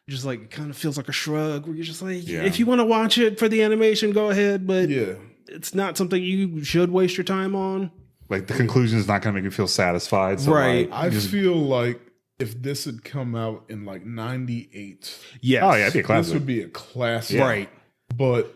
just like it kind of feels like a shrug where you're just like, if you want to watch it for the animation, go ahead, but it's not something you should waste your time on. Like the conclusion is not going to make you feel satisfied. So right. I feel like if this had come out in like 98, it'd be a classic. This would be a classic. Right. But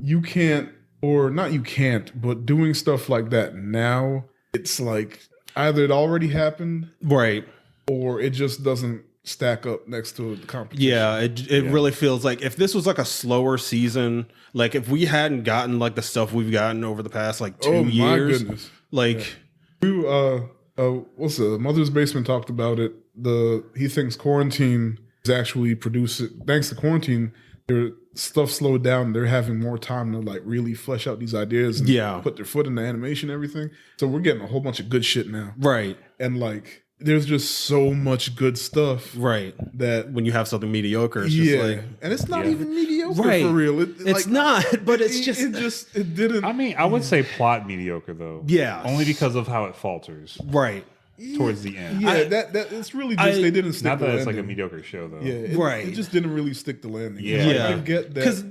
you can't, or not you can't, but doing stuff like that now, it's like either it already happened, right, or it just doesn't stack up next to the competition. Yeah, it really feels like if this was like a slower season, like if we hadn't gotten like the stuff we've gotten over the past like 2 years, goodness. Like what's the Mother's Basement talked about it. He thinks quarantine is actually producing, thanks to quarantine, their stuff slowed down. They're having more time to like really flesh out these ideas and put their foot in the animation and everything. So we're getting a whole bunch of good shit now. Right. And like there's just so much good stuff. Right. That when you have something mediocre, it's just like, and it's not even mediocre for real. It's not, but it's just it didn't. I mean, I would say plot mediocre though. Yeah. Only because of how it falters. Right. Towards the end. Yeah, that it's really just they didn't stick not the that landing. it's like a mediocre show though. Yeah, it just didn't really stick the landing. Yeah. I get that. Because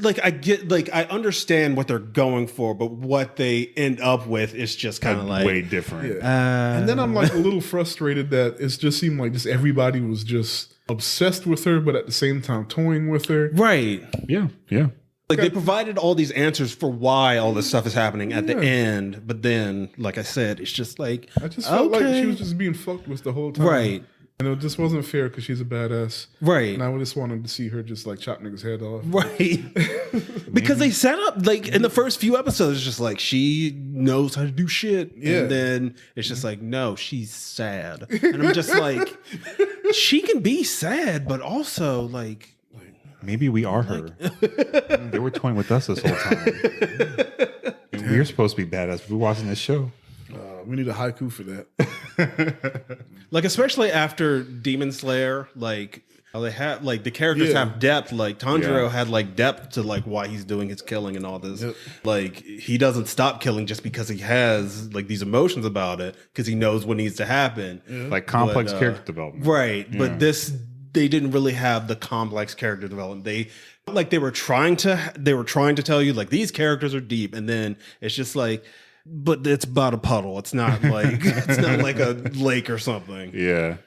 like I get, like I understand what they're going for, but what they end up with is just kind of like way different. Yeah. And then I'm like a little frustrated that it just seemed like just everybody was just obsessed with her, but at the same time toying with her. Right. Yeah. Yeah. Like they provided all these answers for why all this stuff is happening at the end, but then, like I said, it's just like I just felt like she was just being fucked with the whole time, right? And it just wasn't fair because she's a badass, right? And I just wanted to see her just like chop niggas' head off, right? Because they set up like in the first few episodes, it's just like she knows how to do shit, and then it's just like no, she's sad, and I'm just like she can be sad, but also like. Maybe we are her. They were toying with us this whole time. And we're supposed to be badass, but we're watching this show. We need a haiku for that. Like, especially after Demon Slayer, like, how they have, like, the characters have depth. Like, Tanjiro had, like, depth to, like, why he's doing his killing and all this. Yep. Like, he doesn't stop killing just because he has, like, these emotions about it, because he knows what needs to happen. Like, complex character development. Right. But this they didn't really have the complex character development. They were trying to tell you like these characters are deep, and then it's just like, but it's about a puddle. It's not like it's not like a lake or something. Yeah.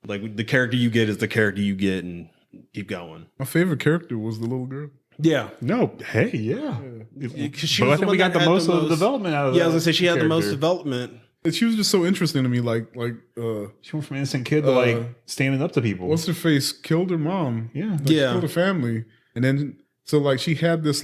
Like the character you get is the character you get, and keep going. My favorite character was the little girl. Yeah. No. Hey. Yeah. But I think we got the most of the development out of. Yeah, I was gonna say she had the most development. And she was just so interesting to me. Like she went from innocent kid to like standing up to people. What's her face? Killed her mom. Yeah. Like, killed her family, and then so like she had this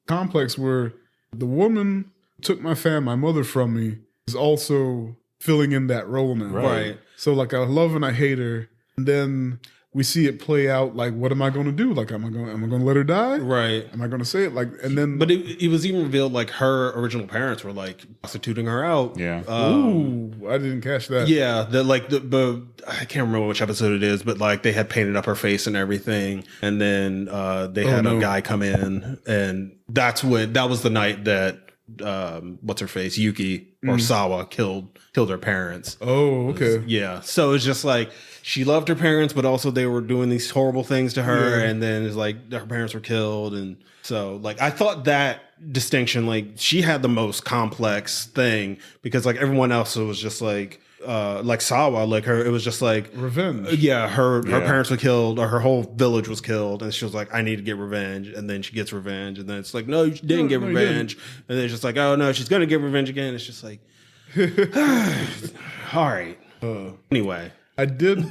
complex where the woman took my mother from me is also filling in that role now. Right. So like I love and I hate her, and then we see it play out. Like, what am I going to do? Like, am I going to let her die? Right. Am I going to say it? Like, and then, but it was even revealed like her original parents were like prostituting her out. Yeah. Ooh, I didn't catch that. Yeah. I can't remember which episode it is, but like they had painted up her face and everything, and then they had a guy come in, and that was the night that what's her face, Yuki or Sawa killed her parents. Oh, okay. Yeah. So it's just like she loved her parents, but also they were doing these horrible things to her, and then it's like her parents were killed, and so like I thought that distinction, like she had the most complex thing because like everyone else was just like Sawa, like her, it was just like revenge. Yeah, her parents were killed, or her whole village was killed, and she was like, I need to get revenge, and then she gets revenge, and then it's like, no, you didn't get revenge, and then it's just like, oh no, she's gonna get revenge again. It's just like, all right. Anyway, I did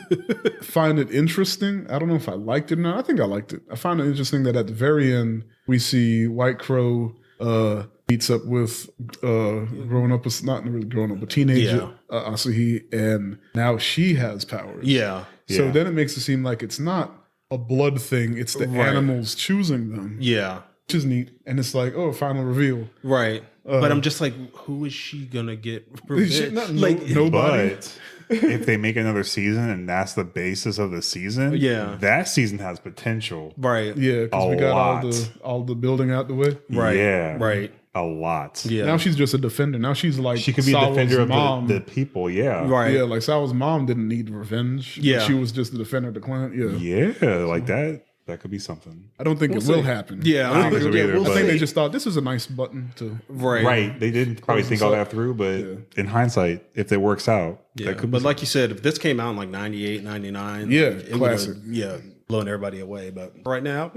find it interesting. I don't know if I liked it or not. I think I liked it. I found it interesting that at the very end we see White Crow meets up with growing up, not really growing up, but teenager Asahi, and now she has powers. Yeah. So then it makes it seem like it's not a blood thing; it's the animals choosing them. Yeah, which is neat. And it's like, oh, final reveal. Right. But I'm just like, who is she gonna get revenge? Nobody. But if they make another season and that's the basis of the season, that season has potential. Right. Yeah, because we got all the building out the way. Right. Yeah. Right. A lot. Yeah. Now she's just a defender. Now she's like she could be Sawa's a defender mom. of the people. Yeah. Right. Yeah, like Sawa's mom didn't need revenge. Yeah. She was just the defender of the clan. Yeah. Yeah, like that. That could be something. I don't think it will happen. Yeah, I don't think so either. I think they just thought this is a nice button to. Right. They didn't probably think all that through, but in hindsight, if it works out, that could be. But like you said, if this came out in like 98, 99, it classic. Blowing everybody away. But right now,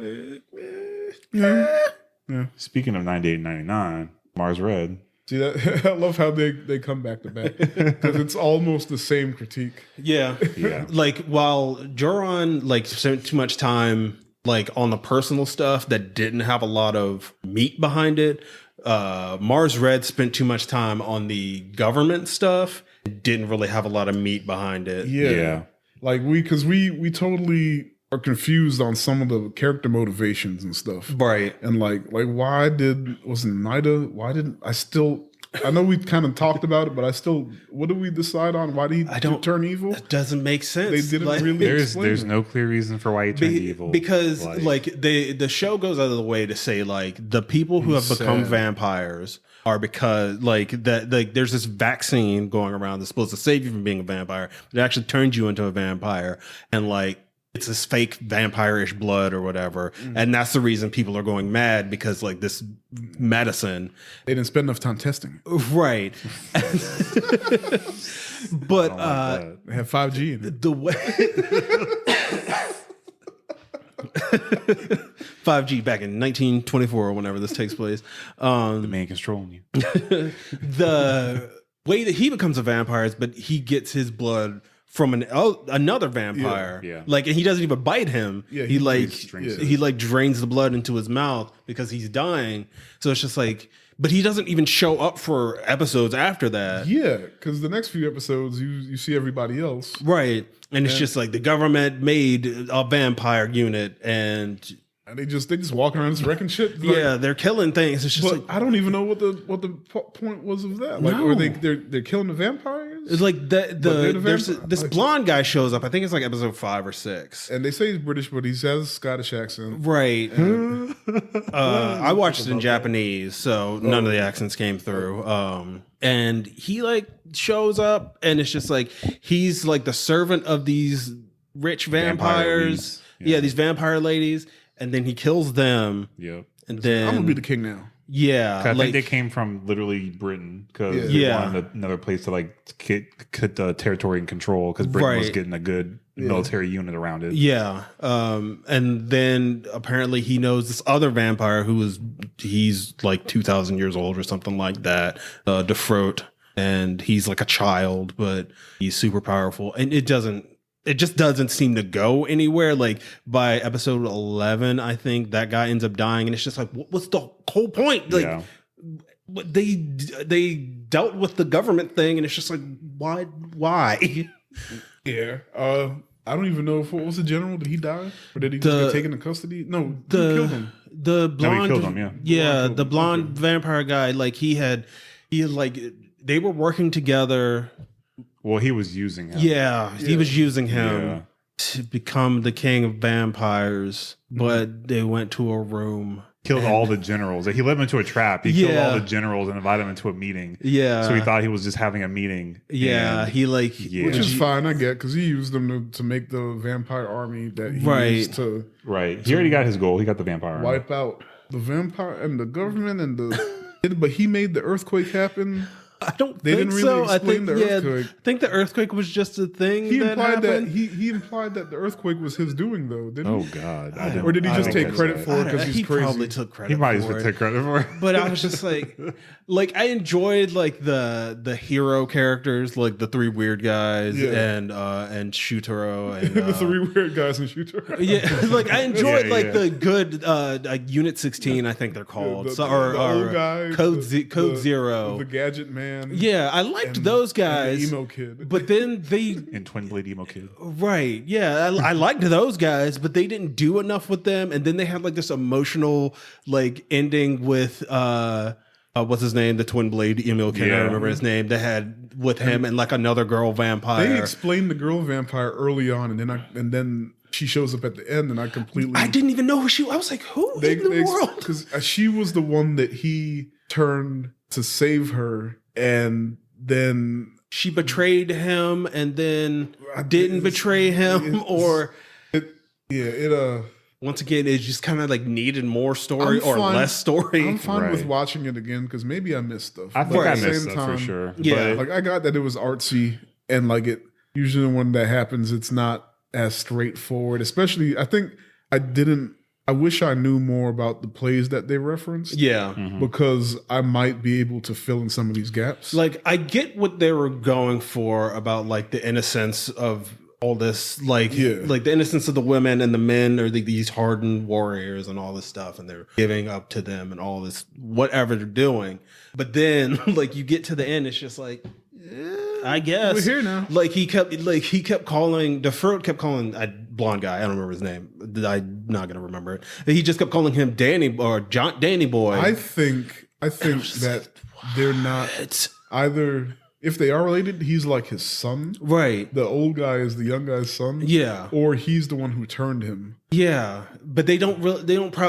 Speaking of 98 and 99, Mars Red. See that? I love how they come back to back because it's almost the same critique. Yeah. Like while Joran like spent too much time like on the personal stuff that didn't have a lot of meat behind it, Mars Red spent too much time on the government stuff and didn't really have a lot of meat behind it. Yeah. Like we totally are confused on some of the character motivations and stuff. Right. And like why wasn't Nida? I know we kind of talked about it, but what did we decide on? Why did he turn evil? It doesn't make sense. They didn't really There's no clear reason for why he turned evil. Because the show goes out of the way to say like the people who have become vampires are because there's this vaccine going around that's supposed to save you from being a vampire, but it actually turns you into a vampire, and like it's this fake vampire-ish blood or whatever. And that's the reason people are going mad, because like this medicine, they didn't spend enough time testing it. Right. But they have 5G in it. The way 5G back in 1924 or whenever this takes place. The man controlling you. The way that he becomes a vampire is, but he gets his blood from another vampire. Yeah. Like, and he doesn't even bite him. Yeah, he drains the blood into his mouth because he's dying. So it's just like, but he doesn't even show up for episodes after that. Yeah, because the next few episodes you see everybody else. Right. And it's just like the government made a vampire unit, and they just walk around just wrecking shit. Like, they're killing things. It's just like, I don't even know what the point was of that. Like, or they're killing the vampires. It's like there's this blonde guy shows up. I think it's like episode 5 or 6, and they say he's British, but he has a Scottish accent. Right. I watched it in Japanese, so none of the accents came through. And he like shows up, and it's just like he's like the servant of these rich Vampire vampires. ladies. Yeah, these vampire ladies, and then he kills them. Yep. And then I'm gonna be the king now. yeah, I think they came from literally Britain because they Yeah. wanted another place to like get the territory in control because Britain was Right. getting a good military unit around it. yeah. And then apparently he knows this other vampire he's like 2,000 years old or something like that, Defrote, and he's like a child, but he's super powerful, and it just doesn't seem to go anywhere. Like by episode 11, I think that guy ends up dying, and it's just like, what's the whole point? Like, Yeah. they dealt with the government thing, and it's just like, why? Yeah. I don't even know what was the general. Did he die or did he just get taken into custody? No, who killed him? The blonde, killed him, yeah. Yeah, the blonde vampire guy. Like he like they were working together. Well, he was using him. Yeah, he was using him Yeah. to become the king of vampires, but they went to a room. Killed all the generals. He led them into a trap. He killed Yeah. all the generals and invited them into a meeting. Yeah. So he thought he was just having a meeting. Yeah, And he like Which is fine, I get, because he used them to make the vampire army that he Right. used to right. He already got his goal. He got the vampire. army. wipe out the vampire and the government and the. But he made the earthquake happen. I don't They think didn't really so. I explain think the earthquake. I think the earthquake was just a thing He that implied that happened. he implied that the earthquake was his doing, though, didn't Oh he? God! Or did he I just didn't take catch credit that. for it because he's he crazy? probably took credit. He might for have it. take credit for it. But I was just like I enjoyed like the hero characters, like the three weird guys Yeah. and Shutaro and the three weird guys in Shooter. yeah, like I enjoyed Yeah, like yeah. the good like Unit 16, I think they're called, the old guy, Code the Zero. the gadget man. Yeah, I liked those and the guys, emo kid. but then they In Twin Blade Emo Kid. right, yeah, I liked those guys, but they didn't do enough with them, and then they had like this emotional like ending with what's his name, the twin blade email kid, I Yeah. don't remember his name, they had with him and like another girl vampire. They explained the girl vampire early on, and then she shows up at the end, and I completely. I didn't even know who she. I was like, who in the world? Because she was the one that he turned to save her, and then She betrayed him and then didn't betray him, or once again, it just kind of like needed more story or less story. I'm fine with Right. watching it again because maybe I missed stuff. I think But I at the missed same that for time, sure. Yeah. But Like I got that it was artsy, and like it usually when that happens, it's not as straightforward. Especially, I wish I knew more about the plays that they referenced. Yeah. Because I might be able to fill in some of these gaps. Like I get what they were going for about like the innocence of all this, like the innocence of the women and the men are these hardened warriors and all this stuff, and they're giving up to them and all this whatever they're doing. But then like you get to the end, it's just like I guess We're here now. Like he kept calling Defrote kept calling a blonde guy. I don't remember his name. I'm not gonna remember it. He just kept calling him Danny or Danny Boy. I think that they're not either. If they are related, he's like his son. right. The old guy is the young guy's son. Yeah. Or he's the one who turned him. Yeah, but they don't really.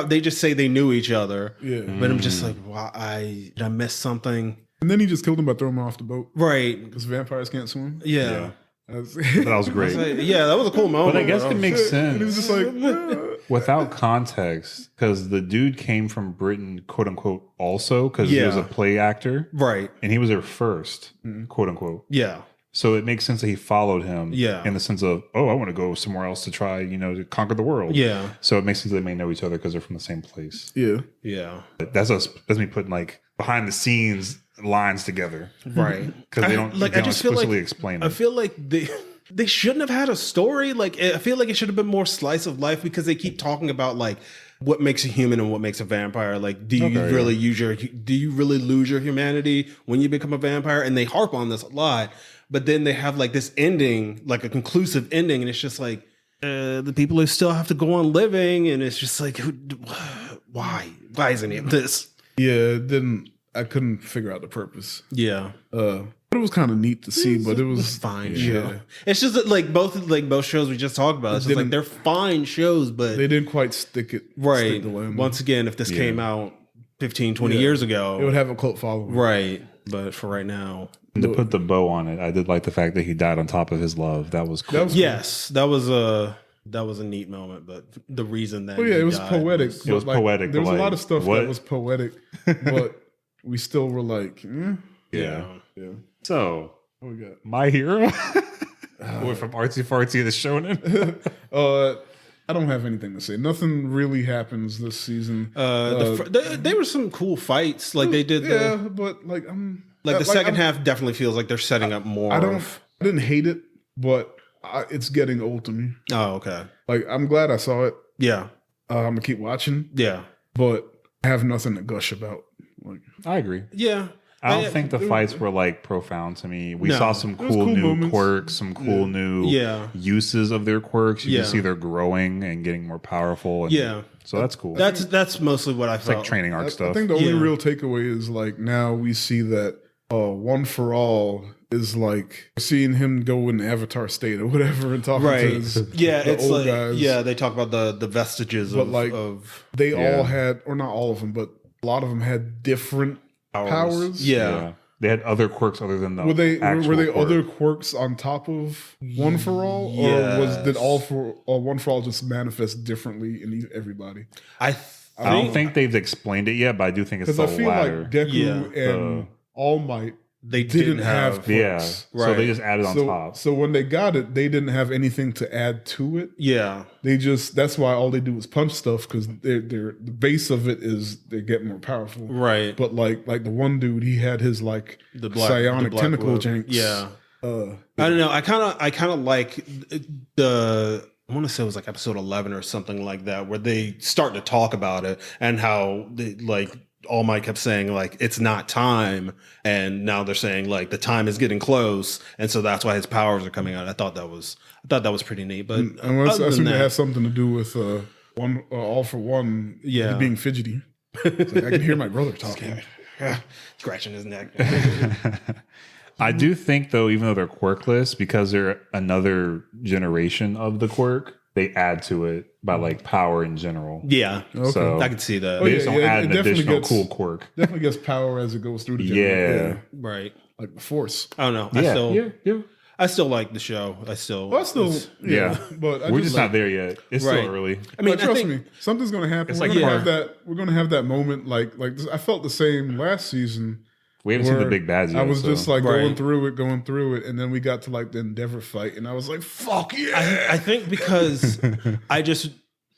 They just say they knew each other. Yeah. But I'm just like, why? Did I miss something? And then he just killed him by throwing him off the boat Right. because vampires can't swim. Yeah. That's- that was great. Yeah, that was a cool moment. But I guess it makes and he was sense just like, without context because the dude came from Britain, quote unquote, also because he was a play actor, right. and he was there first, quote unquote. Yeah. So it makes sense that he followed him, Yeah. in the sense of, oh, I want to go somewhere else to try, to conquer the world. Yeah. So it makes sense they may know each other because they're from the same place. yeah. Yeah. But that's me putting like behind the scenes lines together Right. because they don't like. they I don't just feel explicitly like explain I it. feel like they shouldn't have had a story. Like I feel like it should have been more slice of life because they keep talking about like what makes a human and what makes a vampire. Like, do you really lose your humanity when you become a vampire? And they harp on this a lot, but then they have like this ending, like a conclusive ending, and it's just like the people who still have to go on living, and it's just like, why is any of this? Yeah. I couldn't figure out the purpose. Yeah. But it was kind of neat to see, but it was Fine yeah. show. It's just that like both shows we just talked about. It's just like they're fine shows, but They didn't quite stick it. right. Stick the landing. Once again, if this came out 15, 20 years ago, it would have a cult following. right. But for right now, And to put the bow on it, I did like the fact that he died on top of his love. That was cool. Yes, that was a neat moment. But the reason that it was poetic. It was poetic. There was a lot of stuff what? that was poetic, but we still were like, Yeah. So, what we got? My hero? Went from artsy fartsy to shonen. I don't have anything to say. Nothing really happens this season. There were some cool fights, like they did. But like the second half definitely feels like they're setting up more. I didn't hate it, but it's getting old to me. Oh, okay. Like I'm glad I saw it. Yeah. I'm gonna keep watching. Yeah. But I have nothing to gush about. Like I agree. Yeah. I don't think the fights were like profound to me. We saw some cool new moments. quirks, some cool new uses of their quirks. You can see they're growing and getting more powerful. And so that's cool. That's mostly what I felt. Like training arc stuff. I think the only real takeaway is like now we see that One for All is like seeing him go in Avatar state or whatever and talking to it's old like guys. They talk about the vestiges of they all had, or not all of them, but a lot of them had different powers. Yeah. They had other quirks other than the were they quirk. other quirks on top of One for All, or did One for All just manifest differently in everybody? I don't think they've explained it yet, but I do think it's the latter. Because I feel like Deku and All Might they didn't have quirks. So they just added on top. So when they got it, they didn't have anything to add to it. Yeah, that's why all they do is punch stuff, because the base of it is they get more powerful. Right. But like the one dude, he had his like psionic tentacle janks. Yeah. I don't know. I kind of like I want to say it was like episode 11 or something like that, where they start to talk about it and how they like. All Might kept saying like it's not time, and now they're saying like the time is getting close, and so that's why his powers are coming out. I thought that was pretty neat. But I assume it has something to do with All for One being fidgety. It's like, I can hear my brother talking, scratching his neck. I do think though, even though they're quirkless, because they're another generation of the quirk, they add to it by like power in general. Yeah. Okay. So I could see that. They just don't add an additional cool quirk. Definitely gets power as it goes through the generation. Yeah. Right. Like the Force. I don't know. I still like the show. But We're just not there yet. It's still early. I mean, trust me, something's going to happen. We're going to have that moment like this. I felt the same last season. We haven't seen the big bads yet. I was just like going through it, and then we got to like the Endeavor fight, and I was like, "Fuck yeah!" I think because I just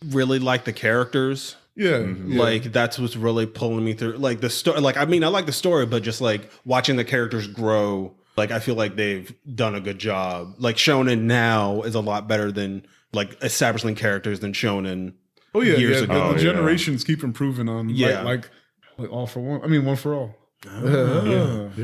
really like the characters. Like that's what's really pulling me through. Like the story. Like I mean, I like the story, but just like watching the characters grow. Like I feel like they've done a good job. Like Shonen now is a lot better than like establishing characters than Shonen. Years ago. The generations keep improving on. Like All for One. I mean, One for All. Parallels.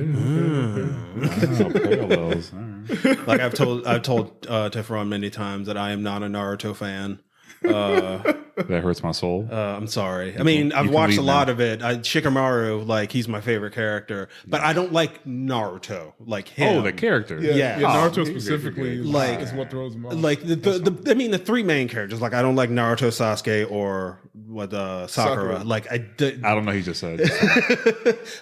Like I've told Tefron many times that I am not a Naruto fan. That hurts my soul. I'm sorry. I mean, I've watched a lot of it. Shikamaru, like he's my favorite character, but I don't like Naruto. Like him. Oh, the character. Naruto specifically, like is what throws him off. Like the three main characters. Like I don't like Naruto, Sasuke, or Sakura. Like I don't know. He just said.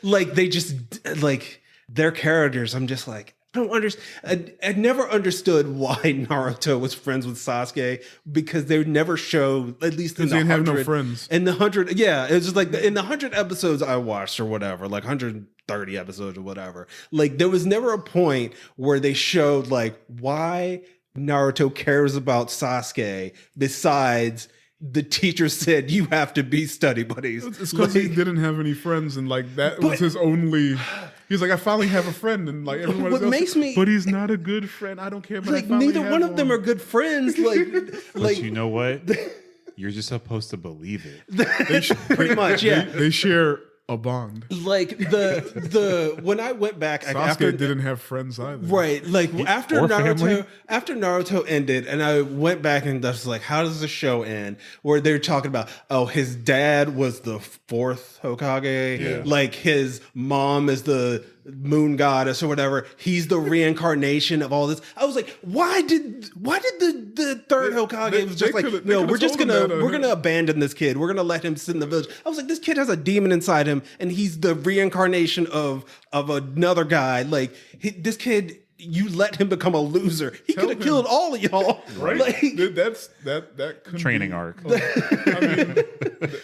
Like they just like their characters. I'm just like. I don't understand. I never understood why Naruto was friends with Sasuke, because they would never show, at least in the 100. Have no friends. In the 100, it was just like in the 100 episodes I watched or whatever, like 130 episodes or whatever. Like there was never a point where they showed like why Naruto cares about Sasuke besides the teacher said you have to be study buddies. It's because he didn't have any friends, and like that was his only. He's like, I finally have a friend, and like everyone else. Makes me, but he's not a good friend. I don't care. But like neither one of them are good friends. But you know what? You're just supposed to believe it. Pretty much, yeah. They share a bond. Like the when I went back Sasuke didn't have friends either. Right. Like after Naruto ended, and I went back and I was like, how does the show end? Where they're talking about, oh, his dad was the fourth Hokage. Yeah. Like his mom is the moon goddess or whatever. He's the reincarnation of all this. I was like, why did the third Hokage was just like, no, we're gonna abandon this kid. We're gonna let him sit in the village. I was like, this kid has a demon inside him, and he's the reincarnation of another guy. Like this kid. You let him become a loser. He could have killed all of y'all. Right? Like, that training arc. I mean,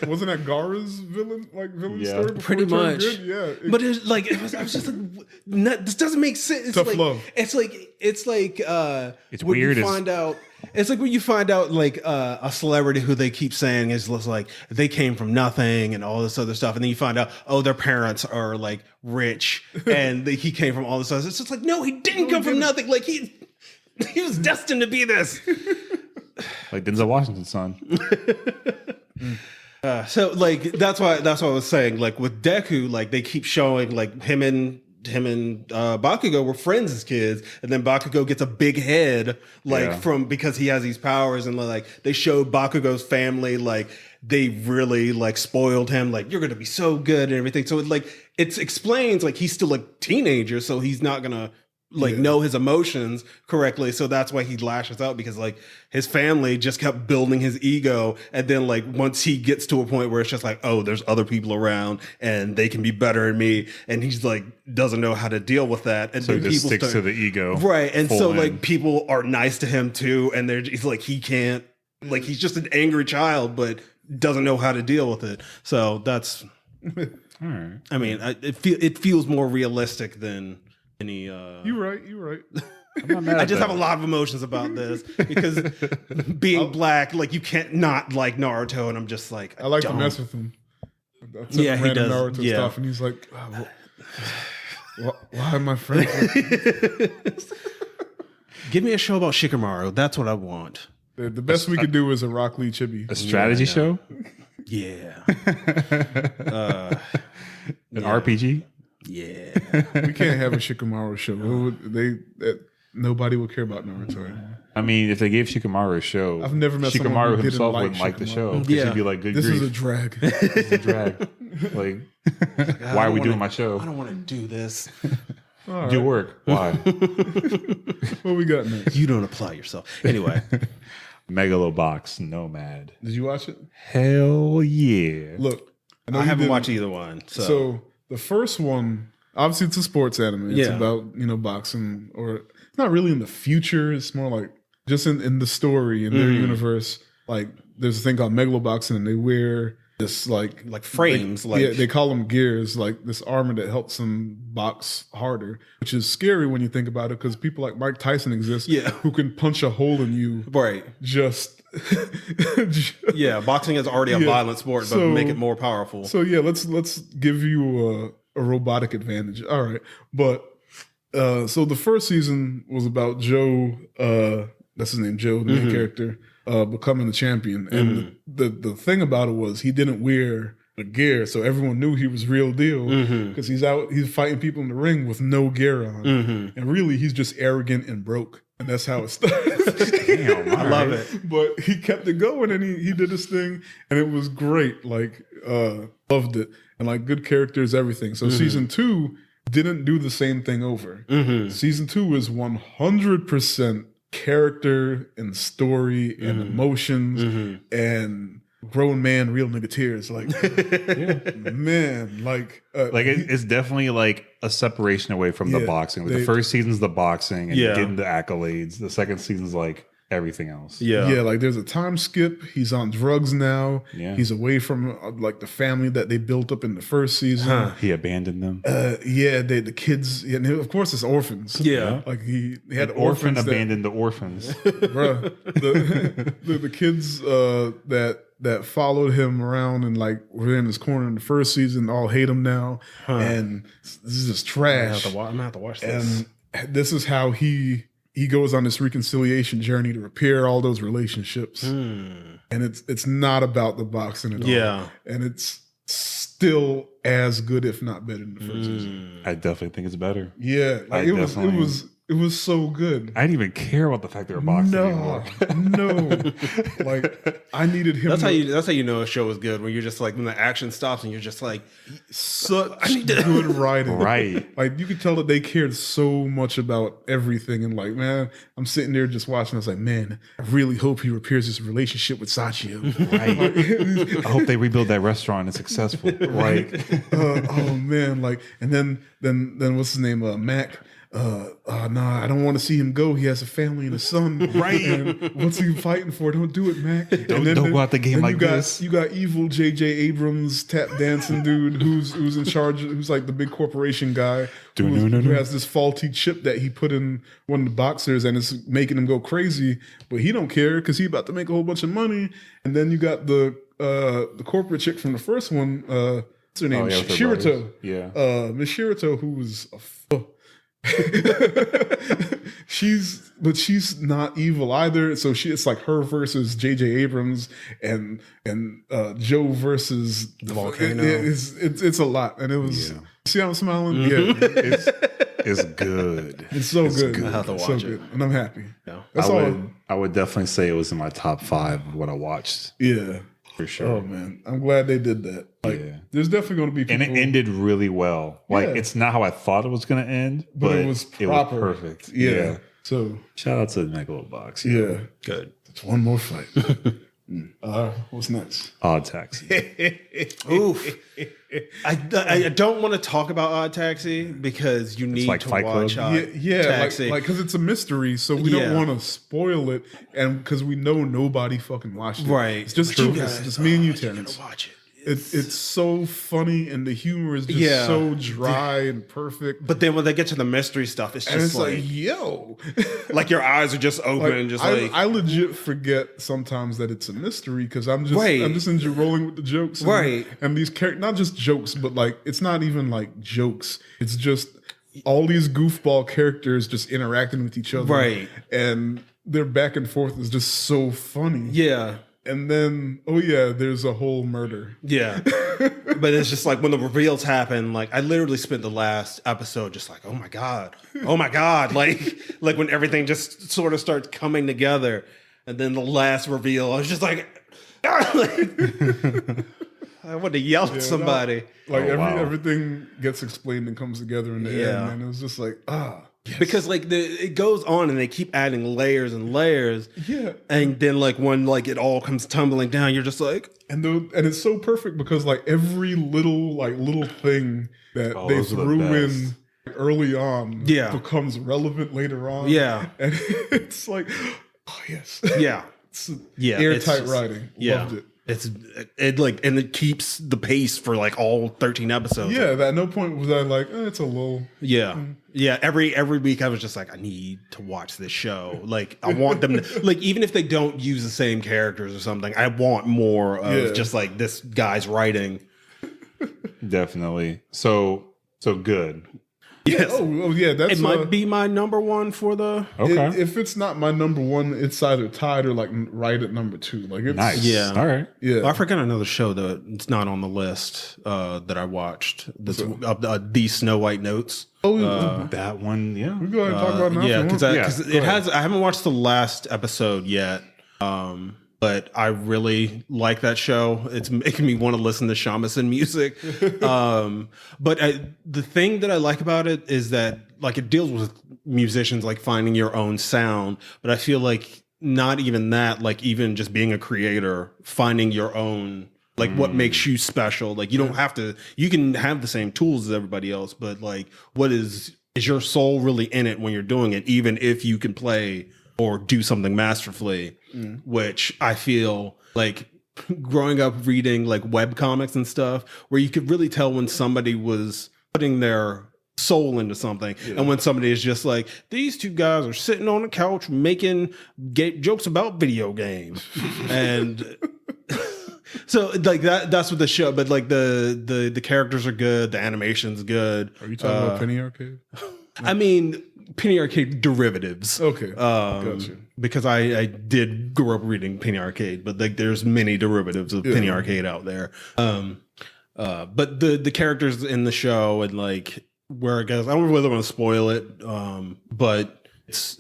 wasn't that Gaara's villain story? Before pretty much. Good? Yeah. But it was just like, this doesn't make sense. Tough love. It's like it's when weird. You find out. It's like when you find out like a celebrity who they keep saying is like they came from nothing and all this other stuff, and then you find out their parents are like rich and he came from all this other. It's just like no, he didn't come from nothing. Like he was destined to be this. Like Denzel Washington's son. So like that's why I was saying like with Deku, like they keep showing like him and Bakugo were friends as kids, and then Bakugo gets a big head from because he has these powers, and like they showed Bakugo's family like they really like spoiled him, like you're gonna be so good and everything. So it explains like he's still a teenager, so he's not gonna know his emotions correctly. So that's why he lashes out, because like his family just kept building his ego. And then like once he gets to a point where it's just like, oh, there's other people around and they can be better than me. And he's like, doesn't know how to deal with that. And so then he just sticks to the ego. Right. And so like people are nice to him too. And he's like, he can't, like, he's just an angry child, but doesn't know how to deal with it. So that's, all right. I mean, it feels more realistic than any You're right. I'm not mad I at just that. have a lot of emotions about this because being black, like you can't not like Naruto, and I'm just like I like to mess with him. He random does. Naruto stuff, and he's like, why am I friends? Give me a show about Shikamaru. That's what I want. The best we could do is a Rock Lee chibi. A strategy show? Yeah. An RPG? Yeah. We can't have a Shikamaru show. Nobody would care about Naruto. I mean, if they gave Shikamaru a show, I've never met someone Shikamaru who himself didn't wouldn't like the Shikamaru. show. Yeah. He'd be like, good This grief. is a drag. This is a drag. Like, why are we doing my show? I don't want to do this. Do work. Why? What we got next? You don't apply yourself. Anyway. Megalobox Nomad. Did you watch it? Hell yeah. Look, I you haven't didn't. watched either one. So the first one, obviously, it's a sports anime. It's Yeah. about boxing, or it's not really in the future. It's more like just in the story in their universe. Like there's a thing called megaloboxing, and they wear this like frames. they call them gears, like this armor that helps them box harder, which is scary when you think about it, because people like Mike Tyson exist, who can punch a hole in you, right? Just Yeah, boxing is already a violent sport, but make it more powerful. So yeah, let's give you a robotic advantage. All right, but so the first season was about Joe. That's his name, Joe, the main character, becoming the champion. And the thing about it was he didn't wear a gear, so everyone knew he was real deal, because he's fighting people in the ring with no gear on, and really he's just arrogant and broke. And that's how it starts. Damn, I love it. But he kept it going, and he did his thing, and it was great. Like, loved it. And like, good characters, everything. So season 2 didn't do the same thing over. Season 2 is 100% character and story and emotions and grown man, real nigga tears. Like, man, like it's definitely like a separation away from the boxing. Like the first season's the boxing and getting the accolades. The second season's like everything else. Yeah, like there's a time skip. He's on drugs now. Yeah. He's away from like the family that they built up in the first season. He abandoned them. The kids, and of course it's orphans. Yeah. Like he had Orphan orphans abandoned the orphans. bruh, the kids that followed him around and like were in his corner in the first season all hate him now, and this is just trash. I'm gonna have to watch this. And this is how he goes on this reconciliation journey to repair all those relationships. And it's not about the boxing at all. And it's still as good, if not better, than the first season. I definitely think it's better. Yeah, like it It was so good. I didn't even care about the fact they were boxing anymore. No. Like, I needed him. That's how you know a show is good, when you're just like, when the action stops and you're just like, such good writing. Right. Like, you could tell that they cared so much about everything. And like, man, I'm sitting there just watching. I was like, man, I really hope he repairs his relationship with Sachio. Right. I hope they rebuild that restaurant and it's successful. Right. Oh man. Like, and then what's his name? Mac. Nah, I don't want to see him go. He has a family and a son. Right. And what's he fighting for? Don't do it, Mac. Don't go out the game like this. You got evil J.J. Abrams tap dancing dude who's in charge, who's like the big corporation guy who has this faulty chip that he put in one of the boxers and it's making him go crazy. But he don't care because he about to make a whole bunch of money. And then you got the corporate chick from the first one. What's her name? Shirato. Yeah. Miss Shirato, who was she's not evil either. So it's like her versus J.J. Abrams and Joe versus the volcano. It's a lot, and it was. See how I'm smiling? Yeah, it's good. It's so good. I have to watch so it, good. And I'm happy. Yeah. I would definitely say it was in my top 5 of what I watched. Yeah. For sure. Oh man, I'm glad they did that. Like, there's definitely going to be people, and it ended really well. Like, it's not how I thought it was going to end, but it was proper. Perfect. Yeah. So shout out to Megalobox. Yeah. Good. It's one more fight. What's next? Odd Taxi. Oof. I don't want to talk about Odd Taxi because you need like to Fight watch Club? Odd Taxi. Like because it's a mystery, so we don't want to spoil it, and because we know nobody fucking watched it. Right. It's just just me and you, Terence. Watch it. It's so funny, and the humor is just so dry and perfect. But then when they get to the mystery stuff, it's just like yo, like your eyes are just open, I legit forget sometimes that it's a mystery because I'm just rolling with the jokes, and these not just jokes, but like it's not even like jokes. It's just all these goofball characters just interacting with each other, and their back and forth is just so funny. Yeah. And then, there's a whole murder. Yeah. But it's just like when the reveals happen, like I literally spent the last episode just like, oh my God. Like when everything just sort of starts coming together. And then the last reveal, I was just like, I wanted to yell at somebody. Everything gets explained and comes together in the end. And it was just like, yes. Because like it goes on and they keep adding layers and layers. Yeah. And then like when like it all comes tumbling down, you're just like, and it's so perfect because like every little thing that they threw in early on becomes relevant later on. Yeah. And it's like, oh yes. Yeah. Airtight writing. Loved it. And it keeps the pace for like all 13 episodes. Yeah, at no point was I like, it's a lull. Yeah. Yeah. Every week I was just like, I need to watch this show. Like I want them to, like, even if they don't use the same characters or something, I want more of just like this guy's writing. Definitely. So good. Yes. That's it might be my number one for the. Okay. If it's not my number one, it's either tied or like right at number 2. Like it's nice. Yeah. All right. Yeah. I forgot another show that it's not on the list that I watched. That's the Snow White Notes. That one. Yeah. We go ahead and talk about it now. Yeah, because it has. I haven't watched the last episode yet. But I really like that show. It's making me want to listen to shamisen music. But the thing that I like about it is that like it deals with musicians like finding your own sound. But I feel like not even that, like even just being a creator, finding your own, like what makes you special. Like you don't have to, you can have the same tools as everybody else, but like what is your soul really in it when you're doing it, even if you can play or do something masterfully, which I feel like growing up reading like web comics and stuff, where you could really tell when somebody was putting their soul into something, and when somebody is just like, these two guys are sitting on the couch making jokes about video games, and so like that's what the show. But like the characters are good, the animation's good. Are you talking about Penny Arcade? I mean, Penny Arcade derivatives. Okay, gotcha. Because I did grow up reading Penny Arcade, but like there's many derivatives of Penny Arcade out there. But the characters in the show and like where it goes, I don't really want to spoil it. But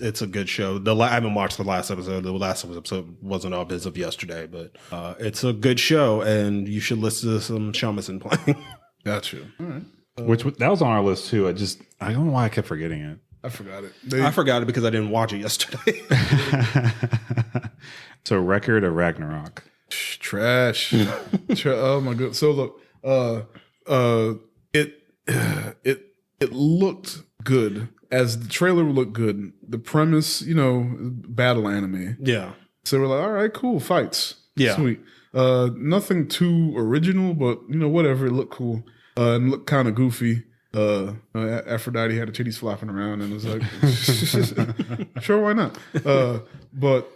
It's a good show. I haven't watched the last episode. The last episode wasn't up as of yesterday, but it's a good show, and you should listen to some shamisen playing. Gotcha. All right. That was on our list too. I don't know why I kept forgetting it. I forgot it. I forgot it because I didn't watch it yesterday. So, Record of Ragnarok. Trash. Oh my god. So look, it looked good. As the trailer looked good, the premise, battle anime. Yeah. So we're like, all right, cool, fights. Yeah. Sweet. Nothing too original, but whatever, it looked cool. And looked kind of goofy. Aphrodite had her titties flopping around and it was like, sure, why not? But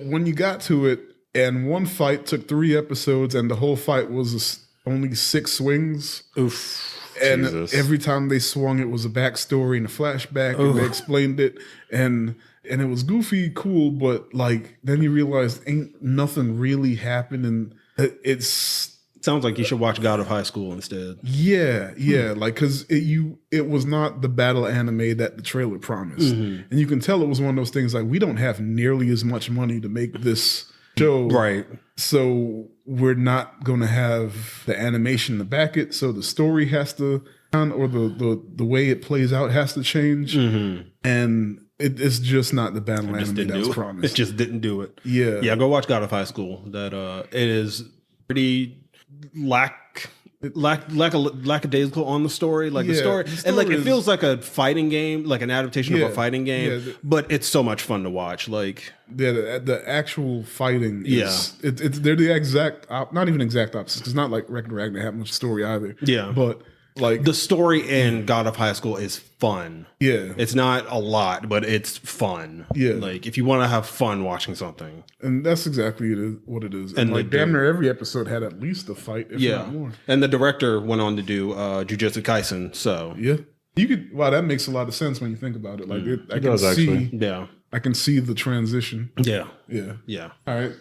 when you got to it, and one fight took 3 episodes, and the whole fight was only 6 swings. Oof. And Jesus. every time they swung, it was a backstory and a flashback, and they explained it, and it was goofy, cool, but like then you realize ain't nothing really happened, and it's Sounds like you should watch God of High School instead. yeah, like because it was not the battle anime that the trailer promised, and you can tell it was one of those things like we don't have nearly as much money to make this show, Right. so we're not going to have the animation to back it. So the story has to, or the way it plays out has to change. And it's just not the battle anime that was promised. It just didn't do it. Yeah. Yeah, go watch God of High School. That it is pretty lackadaisical on the story. Like the story and like it feels like a fighting game, like an adaptation of a fighting game, but it's so much fun to watch. Like the actual fighting is they're the exact not even exact opposites. It's not like Record Ragnar have much story either. Yeah. But like the story in God of High School is fun. Yeah. It's not a lot, but it's fun. Yeah. Like if you want to have fun watching something. And that's exactly what it is. And like damn near every episode had at least a fight, if not more. And the director went on to do Jujutsu Kaisen, so yeah. You could that makes a lot of sense when you think about it. Like I can see actually. Yeah. I can see the transition. Yeah. Yeah. Yeah. All right.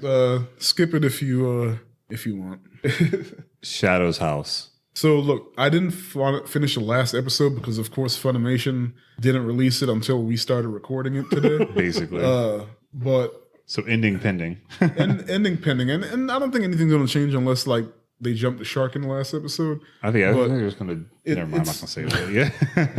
Skip it if you want. Shadow's House. So look, I didn't finish the last episode because, of course, Funimation didn't release it until we started recording it today. Basically. But so ending pending. ending pending, and I don't think anything's going to change unless like they jumped the shark in the last episode. I think they're just going to. Never mind. I'm not going to say it. Yeah.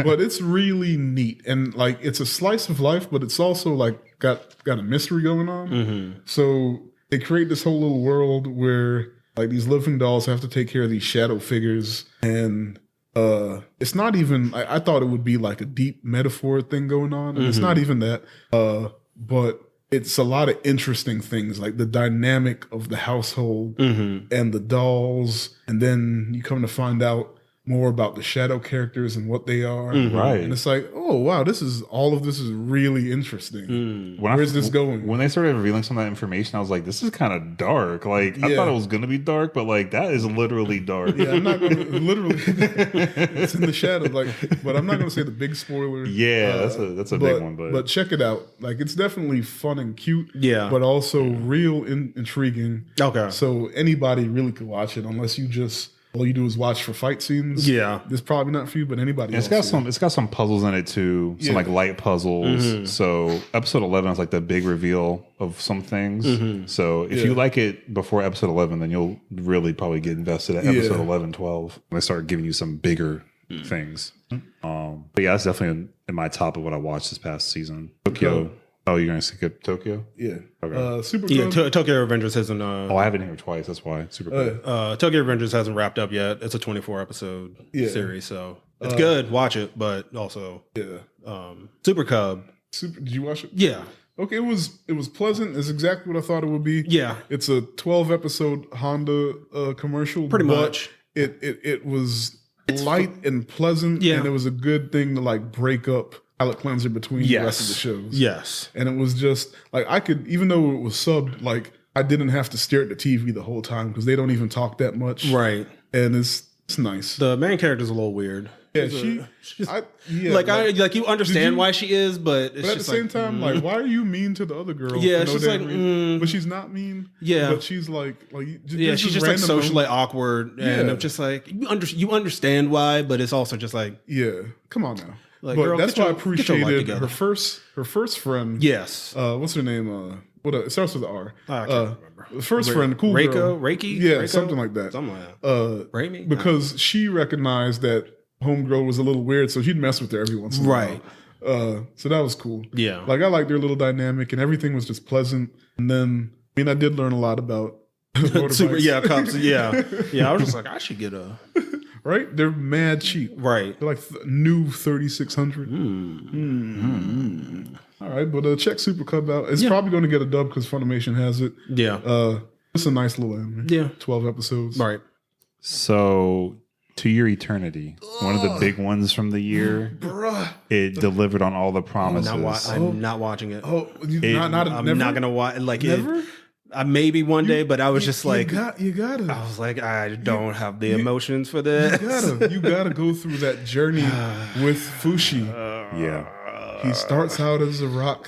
But it's really neat, and like it's a slice of life, but it's also like got a mystery going on. So they create this whole little world where like these living dolls have to take care of these shadow figures, and it's not even. I thought it would be like a deep metaphor thing going on, and it's not even that. But it's a lot of interesting things, like the dynamic of the household and the dolls, and then you come to find out more about the shadow characters and what they are. Right. And it's like, oh wow, all of this is really interesting. Where's this going? When they started revealing some of that information, I was like, this is kind of dark. Like I thought it was gonna be dark, but like that is literally dark. Yeah, I'm not gonna literally it's in the shadow. But I'm not gonna say the big spoiler. Yeah, that's a big one. But check it out. Like it's definitely fun and cute. Yeah. But also real intriguing. Okay. So anybody really could watch it unless you just all you do is watch for fight scenes. Yeah. It's probably not for you, but anybody else. It's got some puzzles in it too. Some like light puzzles. So episode 11 is like the big reveal of some things. So if you like it before episode 11, then you'll really probably get invested at episode 11, 12 when they start giving you some bigger things. But yeah, that's definitely in my top of what I watched this past season. Tokyo. Oh, you're gonna skip Tokyo? Yeah. Okay. Super. Yeah, Tokyo Revengers hasn't. Oh, I haven't here twice. That's why. Super good. Tokyo Revengers hasn't wrapped up yet. It's a 24 episode series, so it's good. Watch it, but also Super Cub. Did you watch it? Yeah. Okay, it was pleasant. It's exactly what I thought it would be. Yeah. It's a 12 episode Honda commercial. Pretty much. It was light and pleasant, and it was a good thing to like break up palate cleanser between the rest of the shows. Yes. And it was just like I could, even though it was subbed, like I didn't have to stare at the TV the whole time because they don't even talk that much. Right. And it's nice. The main character's a little weird. Yeah, like you understand why she is, but at the same time, like, why are you mean to the other girl? Yeah, for she's damn like, reason? But she's not mean. Yeah, but she's like she's just like socially awkward, and I'm just like, you understand why, but it's also just like, come on now. Like, but girl, that's why I appreciated her first friend. Yes. What's her name? It starts with an R. I can't remember. The first friend, cool girl. Reiki? Yeah, Reiko? something like that. Something like that. Raimi? Because she recognized that homegirl was a little weird, so she'd mess with her every once in a while. So that was cool. Yeah. Like, I liked their little dynamic, and everything was just pleasant. And then, I did learn a lot about motorbikes. Cops. Yeah. I was just like, I should get a... Right? They're mad cheap. Right. They're like new 3,600. All right, but check Super Cub out. It's probably going to get a dub because Funimation has it. Yeah. It's a nice little anime. Yeah. 12 episodes. Right. So, To Your Eternity, one of the big ones from the year. Bruh. It delivered on all the promises. I'm not watching it. I'm not going to watch. Like, never? Maybe one day, but I was just like, you gotta. I was like, I don't have the emotions for this. You gotta go through that journey with Fushi. He starts out as a rock.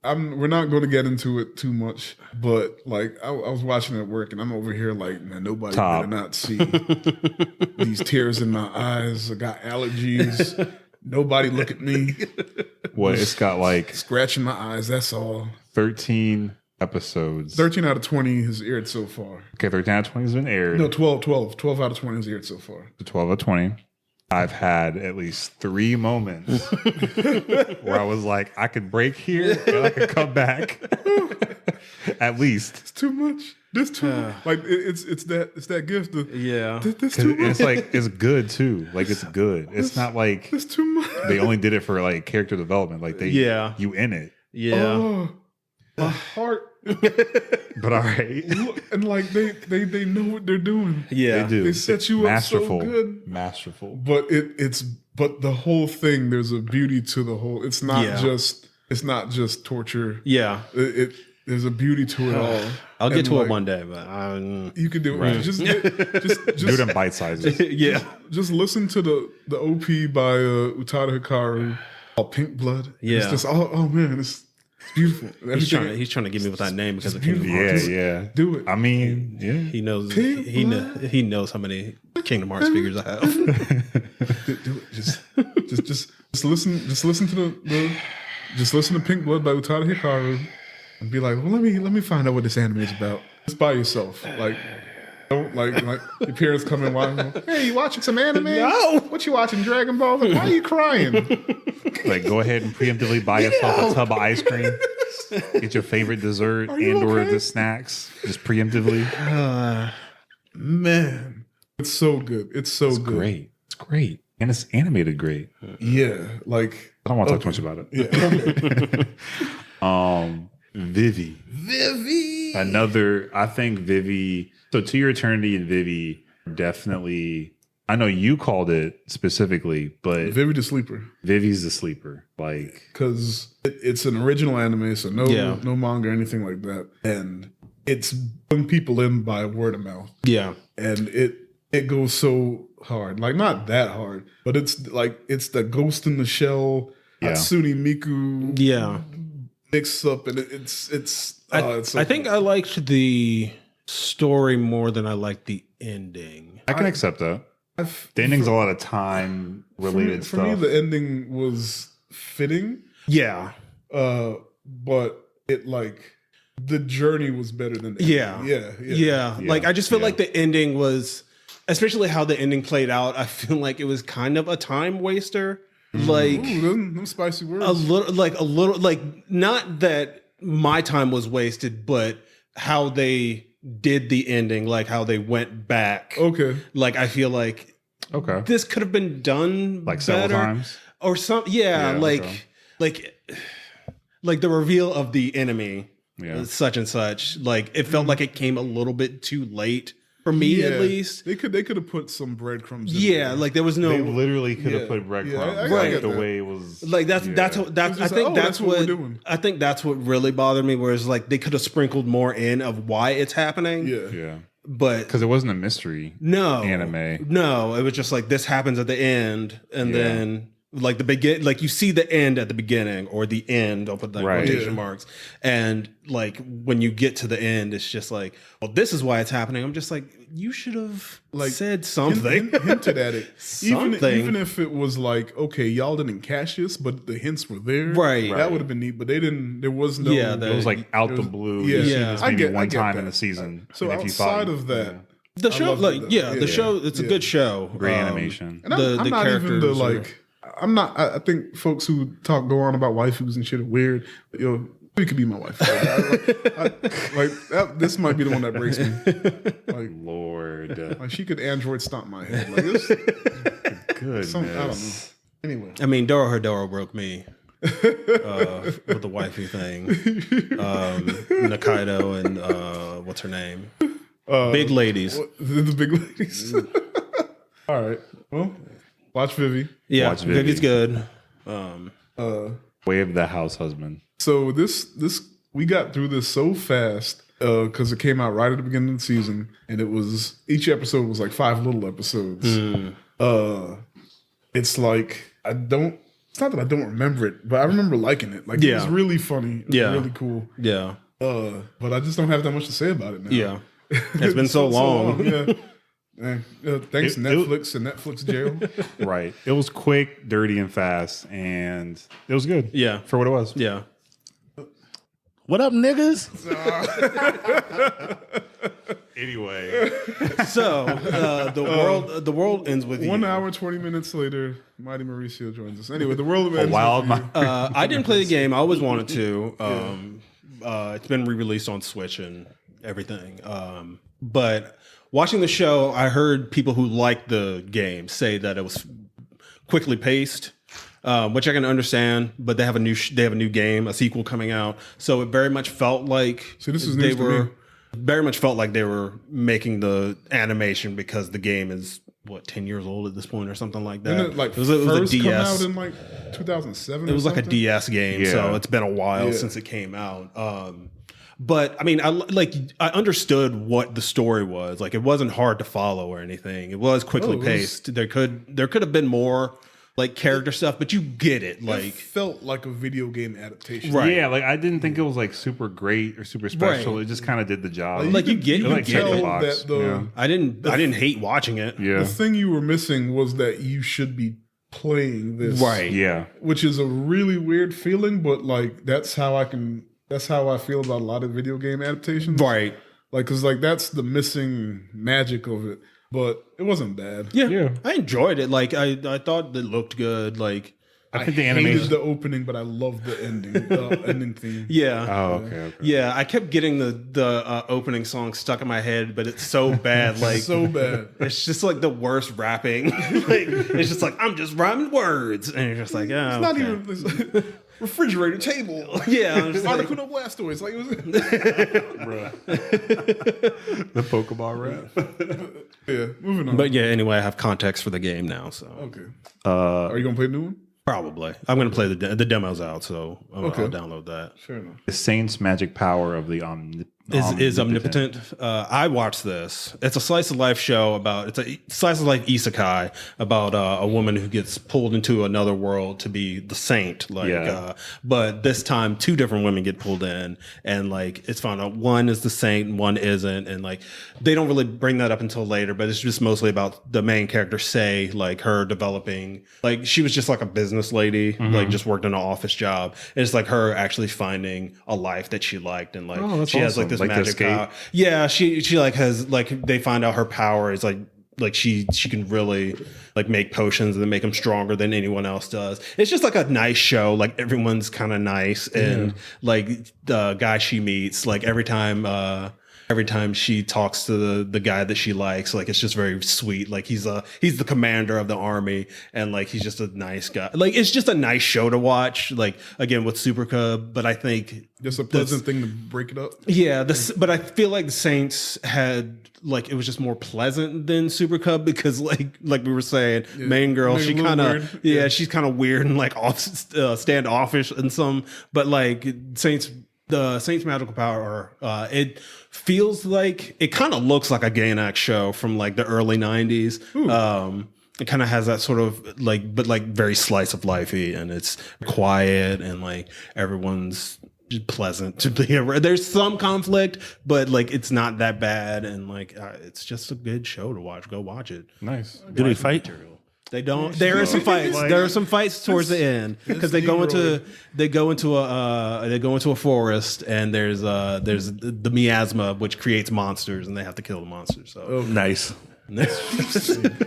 We're not going to get into it too much, but like I was watching it at work, and I'm over here like, man, nobody better not see these tears in my eyes. I got allergies. Nobody look at me. What, it's got like scratching my eyes. That's all. 13 episodes. 13 out of 20 has aired so far. Okay, 13 out of 20 has been aired. No, 12 out of 20 has aired so far. The 12 out of 20. I've had at least 3 moments where I was like, I could break here and I could come back. At least. It's too much. This too much. Like it's that gift. This too much. It's like it's good too. Like it's good. It's not like it's too much. They only did it for like character development. Like you in it. Yeah. Oh, my heart. But all right. And like they know what they're doing. Yeah. They do. They set you up so good. Masterful. But but the whole thing, there's a beauty to the whole. It's not just torture. Yeah. There's a beauty to it all. I'll get to it one day, but you can do it. Right. Just do it in bite sizes. Just listen to the OP by Utada Hikaru, called Pink Blood. Yeah. It's just oh man, it's beautiful. He's trying to give me with that name because of Kingdom Hearts. Yeah. Do it. I mean, yeah. He knows he knows how many Kingdom Hearts figures I have. Do it. Just listen to Pink Blood by Utada Hikaru. And be like, well, let me find out what this anime is about. Just by yourself. Like, don't like your parents come in watching. Hey, you watching some anime? No. What you watching? Dragon Ball? Why are you crying? Like, go ahead and preemptively buy yourself a tub of ice cream. Get your favorite dessert or the snacks. Just preemptively. Man, it's so good. It's good. Great. It's great. And it's animated great. Yeah, like I don't want to talk too much about it. Yeah. Vivi. I think Vivi. So To Your Eternity and Vivi definitely. I know you called it specifically, but Vivi the sleeper. Vivi's the sleeper. Like, because it's an original anime, so no manga or anything like that, and it's pulling people in by word of mouth. Yeah, and it goes so hard, like not that hard, but it's the Ghost in the Shell, Hatsune Miku. Yeah. Mix up, and it's so I think I liked the story more than I liked the ending. I can accept that. The ending's a lot of time related stuff. For me, the ending was fitting. Yeah. But it the journey was better than the ending. Yeah. Like I just feel like the ending was, especially how the ending played out, I feel like it was kind of a time waster. Like them spicy words. A little, not that my time was wasted, but how they did the ending, like how they went back. Okay. Like I feel like this could have been done like better, several times or some. Like the reveal of the enemy, such and such. Like it felt like it came a little bit too late. For me, at least, they could have put some breadcrumbs. Yeah, like there was no. They literally could have put breadcrumbs. Right, the way it was. Like that's I think that's what we're doing. I think that's what really bothered me. Whereas like they could have sprinkled more in of why it's happening. Yeah. but because it wasn't a mystery anime. No, it was just like this happens at the end, and then like like you see the end at the beginning or the end, I'll put like quotation marks, and like when you get to the end, it's just like, well, this is why it's happening. I'm just like, you should have like said something, hinted at it, even if it was like, okay, y'all didn't catch this, but the hints were there, right? That would have been neat, but they didn't. There was no. Yeah, it was like out the blue. Yeah, maybe one time in the season. So outside of that. The show, the show, it's a good show. Great animation. And I'm not even the like. I'm not. I think folks who go on about waifus and shit are weird. Yo, it could be my wife. This might be the one that breaks me. Like, Lord, like she could Android stomp my head. Like this. Goodness. I don't know. Anyway, I mean, Doro Hedoro broke me with the wifey thing. Nakaido and what's her name? Big ladies. The big ladies. All right. Well. Watch Vivi. Yeah, watch Vivi. Vivi's good. Wave the house husband. So this we got through this so fast because it came out right at the beginning of the season, and each episode was like 5 little episodes. It's like it's not that I don't remember it, but I remember liking it. Like it was really funny. It was really cool. Yeah. But I just don't have that much to say about it now. Yeah. It's been so long. Yeah. Thanks Netflix and Netflix jail. Right. It was quick, dirty, and fast, and it was good. Yeah. For what it was. Yeah. What up, niggas? Anyway. So the world ends with 1 hour, 20 minutes later, Mighty Mauricio joins us. Anyway, the world ends wild. I didn't play the game. I always wanted to. It's been re-released on Switch and everything. But watching the show, I heard people who liked the game say that it was quickly paced, which I can understand. But they have a new game, a sequel coming out, so it very much felt like very much felt like they were making the animation because the game is 10 years old at this point or something like that. It was a DS. Come out in like 2007. It was like a DS game, so it's been a while since it came out. But I mean, I understood what the story was. Like, it wasn't hard to follow or anything. It was quickly paced. There could have been more like character stuff, but you get it. Like, it felt like a video game adaptation, right? Yeah, like I didn't think it was like super great or super special. It just kind of did the job. Like you get tell it. That I didn't hate watching it. Yeah, the thing you were missing was that you should be playing this, right? Yeah, which is a really weird feeling, but like that's how I feel about a lot of video game adaptations, right? Like, cause like that's the missing magic of it. But it wasn't bad. Yeah. I enjoyed it. Like I thought it looked good. Like I think the animation, hated the opening, but I loved the ending, ending theme. Yeah. Oh, okay. Yeah, I kept getting the opening song stuck in my head, but it's so bad. Like so bad. It's just like the worst rapping. Like, it's just like I'm just rhyming words, and you're just like, oh, it's not even this refrigerator table. Yeah, I'm just Article of Blastoise. Like it was, the Pokeball rap. Yeah, moving on. But yeah, anyway, I have context for the game now. So okay. Are you gonna play the new one? Probably. I'm going to play the demo's out, so I'll download that. Sure enough. The Saint's magic power of the is omnipotent. I watched this. It's a slice of life show it's a slice of life isekai about a woman who gets pulled into another world to be the saint. But this time 2 different women get pulled in, and like it's found out one is the saint and one isn't, and like they don't really bring that up until later. But it's just mostly about the main character Sei, like her developing. Like she was just like a business lady, like just worked in an office job. And it's like her actually finding a life that she liked, and like she has like this magic power. Yeah, she like has like they find out her power is like she can really like make potions and then make them stronger than anyone else does. It's just like a nice show. Like everyone's kind of nice, and like the guy she meets, like every time she talks to the guy that she likes, like it's just very sweet. Like he's the commander of the army, and like he's just a nice guy. Like it's just a nice show to watch. Like again with Super Cub, but I think just a pleasant thing to break it up. Yeah, but I feel like the Saints had like it was just more pleasant than Super Cub because like we were saying, main girl, she kind of she's kind of weird and like standoffish and some, but like Saints. The Saint's Magical Power, it feels like, it kind of looks like a Gainax show from like the early 90s. It kind of has that sort of like, but like very slice of lifey, and it's quiet and like everyone's pleasant to be around. There's some conflict, but like it's not that bad, and like it's just a good show to watch. Go watch it. Nice. Do they fight? They don't. There are some fights. There are some fights towards the end because they go into a forest, and there's the miasma which creates monsters, and they have to kill the monsters. So Nice.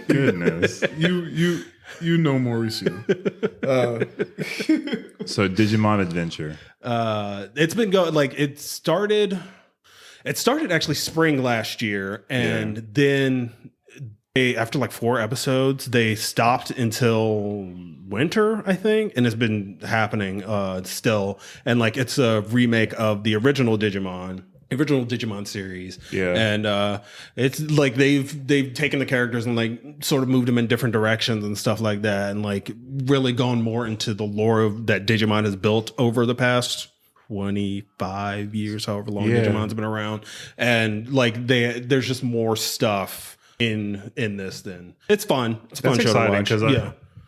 Goodness. You know Mauricio. So Digimon Adventure. It's been going like it started actually spring last year, and then after like 4 episodes, they stopped until winter, I think, and it's been happening still. And like it's a remake of the original Digimon series. Yeah. And it's like they've taken the characters and like sort of moved them in different directions and stuff like that, and like really gone more into the lore that Digimon has built over the past 25 years, however long Digimon's been around. And like there's just more stuff in this. Then it's fun. It's a fun show to watch. Because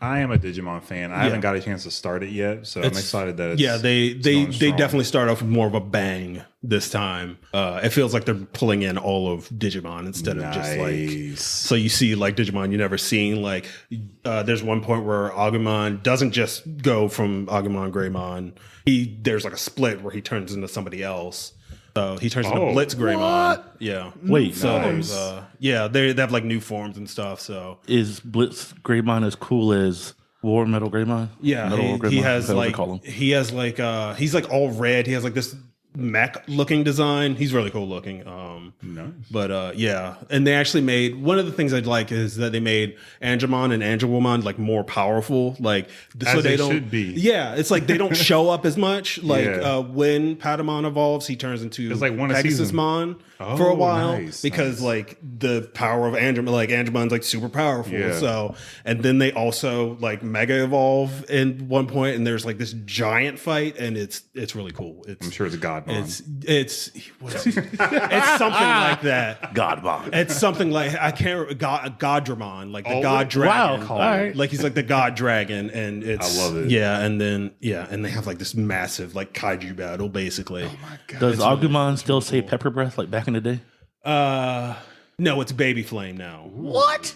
I am a Digimon fan. I haven't got a chance to start it yet, so I'm excited that it's they definitely start off with more of a bang this time. It feels like they're pulling in all of Digimon instead of just like, so you see like Digimon you never seen. Like there's one point where Agumon doesn't just go from Agumon Greymon. There's like a split where he turns into somebody else. So he turns into Blitz Greymon. Yeah. Wait. So there's they have like new forms and stuff. So Is Blitz Greymon as cool as War Metal Greymon? yeah, Metal he Greymon? has Is that what they like call him? he's like all red. He has like this mech looking design. He's really cool looking. Nice. But yeah, and they actually made, one of the things I'd like is that they made Angemon and Angewomon like more powerful, like so As they they don't. should be. Yeah, it's like they don't show up as much. Like Yeah. When Patamon evolves, he turns into It's like one a Pegasus season. Mon Oh, for a while nice, because nice. like the power of Angemon, like Angemon's like super powerful. Yeah. So and then they also like mega evolve in one point, and there's like this giant fight, and it's really cool. I'm sure it's a Godmon. It's it's something like that. Godmon. It's something like, I can't remember, Goddramon, like the God wow. Dragon. All right. Like he's like the God Dragon, and it's I love it. Yeah, and then and they have like this massive like kaiju battle basically. Oh my God. Does Agumon still say pepper breath like back in the day? No, it's Baby Flame now. What?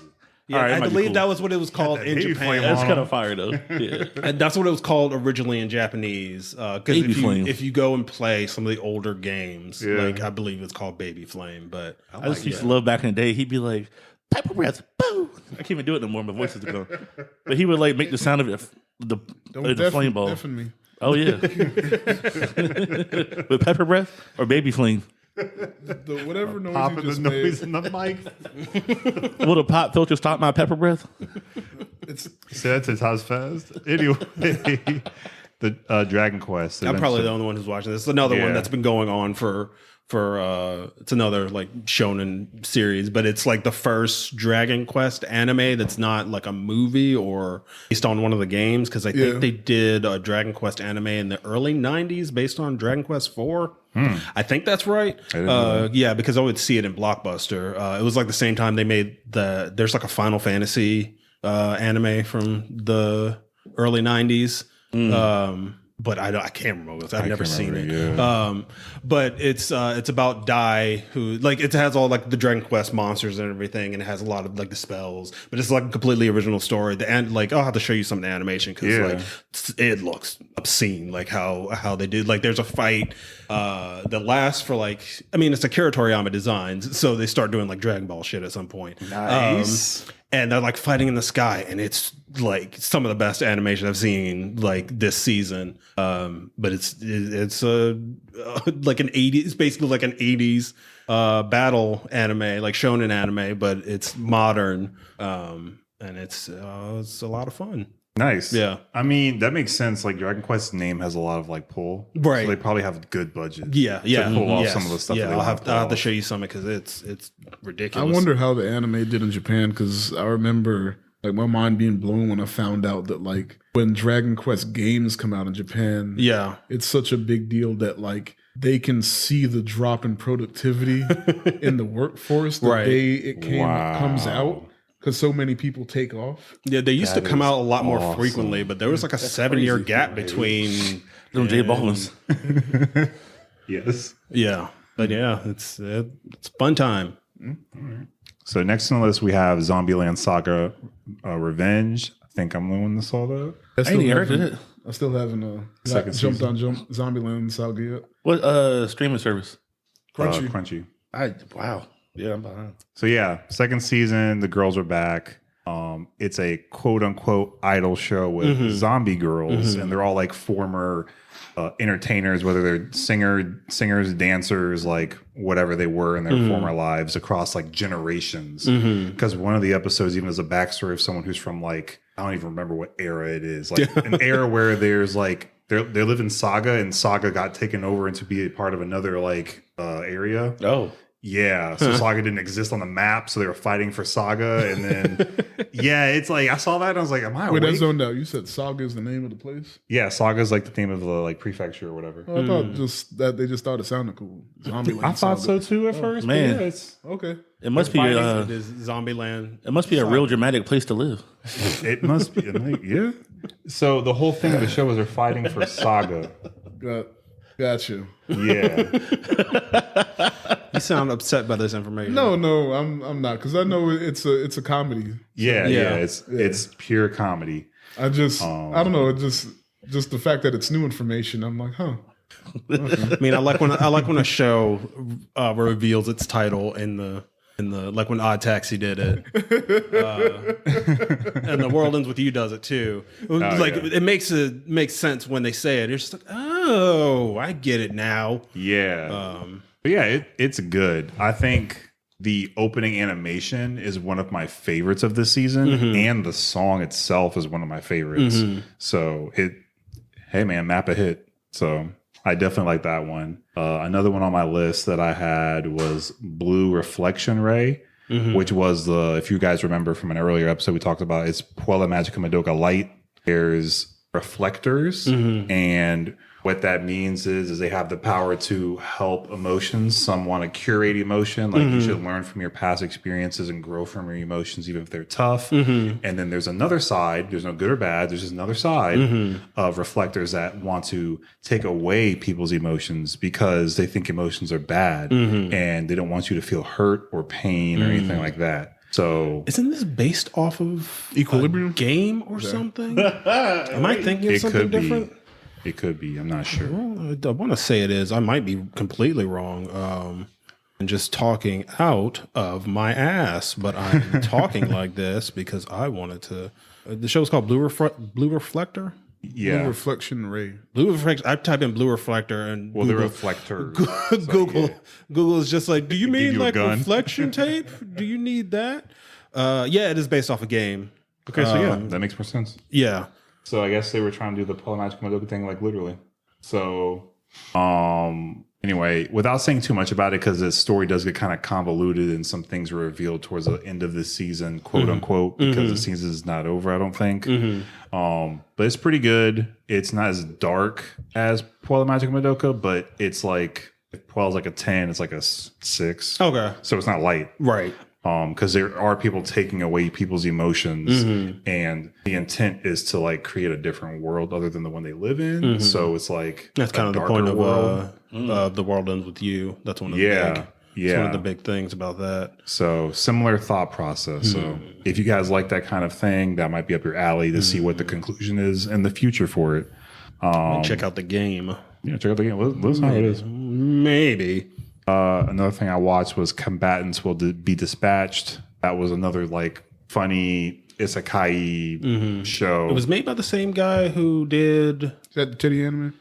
Yeah, All right, it I might be believe cool. that was what it was called in Baby Japan. Flame That's on. kind of fire though. Yeah. And that's what it was called originally in Japanese. Because Baby Flame. if you go and play some of the older games, Yeah. like I believe it's called Baby Flame. But I just used to love back in the day. He'd be like, pepper breath, boo. I can't even do it no more. My voice is gone. But he would like make the sound of it, the flame ball. Deafen me. Oh yeah. With pepper breath or baby flame. Whatever noise you Popping just the noise made. in the mic. Will the pop filter stop my pepper breath? It's So that's his house fast. Anyway, the Dragon Quest. I'm probably the only one who's watching this. It's another one Yeah. that's been going on for it's another like shonen series, but it's like the first Dragon Quest anime that's not like a movie or based on one of the games, because I think they did a Dragon Quest anime in the early 90s based on Dragon Quest 4. I think that's right. Yeah, because I would see it in Blockbuster. It was like the same time they made there's like a Final Fantasy anime from the early 90s. But I can't remember this. I've never seen it. Yeah. But it's about Dai, who like it has all like the Dragon Quest monsters and everything, and it has a lot of like the spells. But it's like a completely original story. Like I'll have to show you some of the animation because like it looks obscene. Like how they did. Like there's a fight that lasts for like, I mean, it's Akira Toriyama designs, so they start doing like Dragon Ball shit at some point. Nice. And they're like fighting in the sky, and it's like some of the best animation I've seen like this season. But it's like an 80s, it's basically like an 80s battle anime, like shonen anime, but it's modern. And it's a lot of fun. Nice. Yeah. I mean, that makes sense. Like Dragon Quest's name has a lot of like pull. Right. So they probably have good budget. Yeah, yeah. pull off some of the stuff that Yeah, they I'll wanna have pull to off. show you some because it's I ridiculous. wonder how the anime did in Japan, because I remember like my mind being blown when I found out that like when Dragon Quest games come out in Japan, Yeah. it's such a big deal that like they can see the drop in productivity in the workforce the day it comes out. Because so many people take off. Yeah, they used to come out a lot more frequently, but there was like a 7-year gap between them J Balvin's. Yes. Yeah, but yeah, it's fun time. So next on the list we have Zombieland Saga Revenge. I think I'm the one that saw that. I Second still haven't jumped on Zombieland Saga yet. What streaming service? Crunchy. Wow. Yeah, I'm behind. So yeah, second season, the girls are back. It's a quote unquote idol show with zombie girls, and they're all like former entertainers, whether they're singers, dancers, like whatever they were in their former lives across like generations. Because one of the episodes even has a backstory of someone who's from like, I don't even remember what era it is, like an era where there's like they live in Saga, and Saga got taken over and to be a part of another like area. Oh. Yeah, so Saga didn't exist on the map, so they were fighting for Saga, and then it's like I saw that and I was like, "Am I awake?" Wait, that's zoned out. You said Saga is the name of the place? Yeah, Saga is like the name of the like prefecture or whatever. I thought just that they just thought it sounded cool. I thought so too at first. Man, yeah, it's okay. It must be It is Zombieland. It must be a real dramatic place to live. it must be. Yeah. So the whole thing of the show is they're fighting for Saga. Gotcha. Yeah. You sound upset by this information. No, I'm not, because I know it's a comedy. Yeah. It's pure comedy. I don't know. It just the fact that it's new information. I'm like, huh. I mean, I like when a show reveals its title in the like when Odd Taxi did it, and The World Ends with You does it too. It makes sense when they say it. You're just like, oh, I get it now. Yeah. But yeah, it's good. I think the opening animation is one of my favorites of this season, and the song itself is one of my favorites. So hey man, map a hit. So I definitely like that one. Another one on my list that I had was Blue Reflection Ray, which was if you guys remember from an earlier episode we talked about, it's Puella Magica Madoka Light. There's reflectors, and what that means is they have the power to help emotions. Some want to curate emotion, like you should learn from your past experiences and grow from your emotions, even if they're tough. And then there's another side, there's no good or bad, there's just another side of reflectors that want to take away people's emotions because they think emotions are bad and they don't want you to feel hurt or pain or anything like that. So isn't this based off of Equilibrium game or something? Am I thinking of something different? It could be. I'm not sure. Well, I want to say it is. I might be completely wrong. And just talking out of my ass, but I'm talking like this because I wanted to. The show's called Blue Reflector. Yeah. Blue Reflection Ray. Blue Reflector. I type in Blue Reflector and Well, the reflector. Google is just like, do you mean you a like gun? reflection tape? Do you need that? Yeah, it is based off a game. Okay, so yeah, that makes more sense. Yeah. So I guess they were trying to do the Puella Magica Madoka thing, like literally. So, anyway, without saying too much about it, because the story does get kind of convoluted and some things were revealed towards the end of the season, quote unquote, because the season is not over, I don't think. But it's pretty good. It's not as dark as Puella Magica Madoka, but it's like, if Puella's like a 10, it's like a 6. Okay. So it's not light. Right. Because there are people taking away people's emotions, and the intent is to like create a different world other than the one they live in. So it's like That's kind of the point of The World Ends with You. That's one of the one of the big things about that. So similar thought process. So if you guys like that kind of thing, that might be up your alley to see what the conclusion is in the future for it. Check out the game. Yeah, check out the game. Let us know how it is. Maybe. Another thing I watched was Combatants Will Be Dispatched. That was another like funny isekai show. It was made by the same guy who did. Is that the titty anime?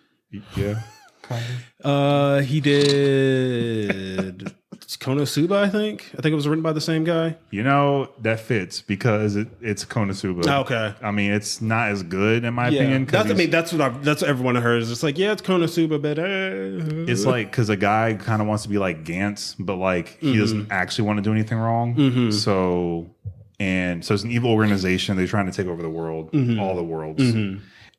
Yeah. Kind of. He did Konosuba, I think. I think it was written by the same guy. You know, that fits because it's Konosuba. Okay. I mean, it's not as good in my opinion. That's what everyone heard. It's like, yeah, it's Konosuba, but it's like because a guy kind of wants to be like Gantz, but like he doesn't actually want to do anything wrong. So it's an evil organization. They're trying to take over the world, all the worlds.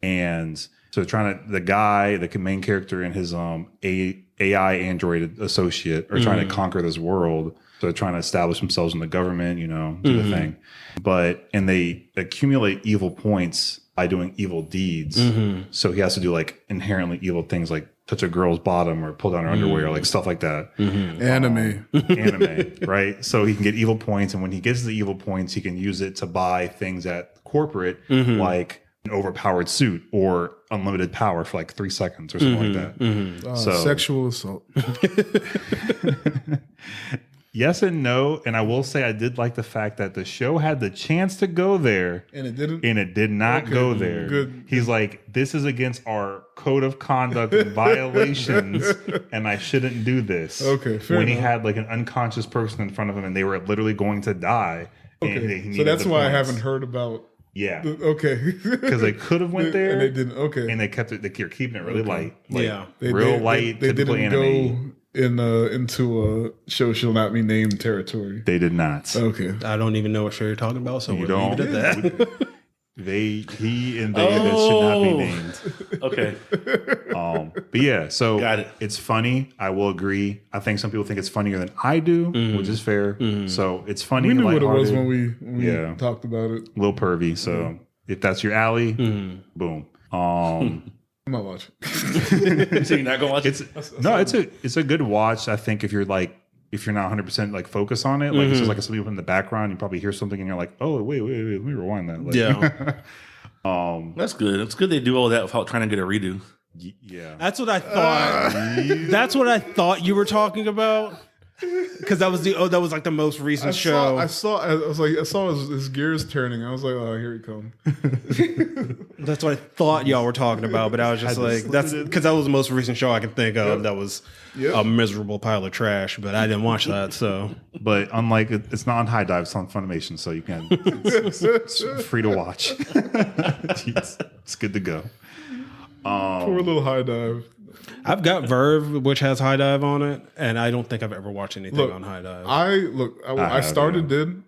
And so the main character and his AI android associate are trying to conquer this world. So they're trying to establish themselves in the government, do the thing. And they accumulate evil points by doing evil deeds. So he has to do like inherently evil things like touch a girl's bottom or pull down her underwear, like stuff like that. Anime, right? So he can get evil points. And when he gets the evil points, he can use it to buy things at corporate, like an overpowered suit or unlimited power for like 3 seconds or something like that. So sexual assault. Yes and no. And I will say I did like the fact that the show had the chance to go there. And it didn't? And it did not go there. Good. He's like, this is against our code of conduct violations, and I shouldn't do this. Okay, fair When he enough. had like an unconscious person in front of him and they were literally going to die. Okay, so that's why I haven't heard about... Yeah. Okay. Because they could have went there. And they didn't. Okay. And they kept it, they're keeping it really light. Like, Yeah. light, They typical didn't anime. go into a show shall not be named territory. They did not. Okay. I don't even know what show you're talking about, so You we'll leave it at that. He and they that should not be named. Okay. But yeah, so Got it. It's funny. I will agree. I think some people think it's funnier than I do, which is fair. So it's funny. We knew what it was lighthearted, when we talked about it. a little pervy. So if that's your alley, boom. I'm not watching. So you're not gonna watch it? It's a good watch. I think if you're not 100% like focus on it, like it's just like something in the background, you probably hear something and you're like, oh wait, let me rewind that. Like, Yeah. That's good. It's good they do all that without trying to get a redo. yeah. That's what I thought. That's what I thought you were talking about. Because that was like the most recent show. I saw his gears turning. I was like, oh, here he comes. That's what I thought y'all were talking about, but I was just like, that's because that was the most recent show I can think of that was a miserable pile of trash, but I didn't watch that, so. But unlike it's not on High Dive, it's on Funimation, so you can it's free to watch. It's good to go. Poor little High Dive. I've got Verve, which has High Dive on it, and I don't think I've ever watched anything on High Dive. I started to,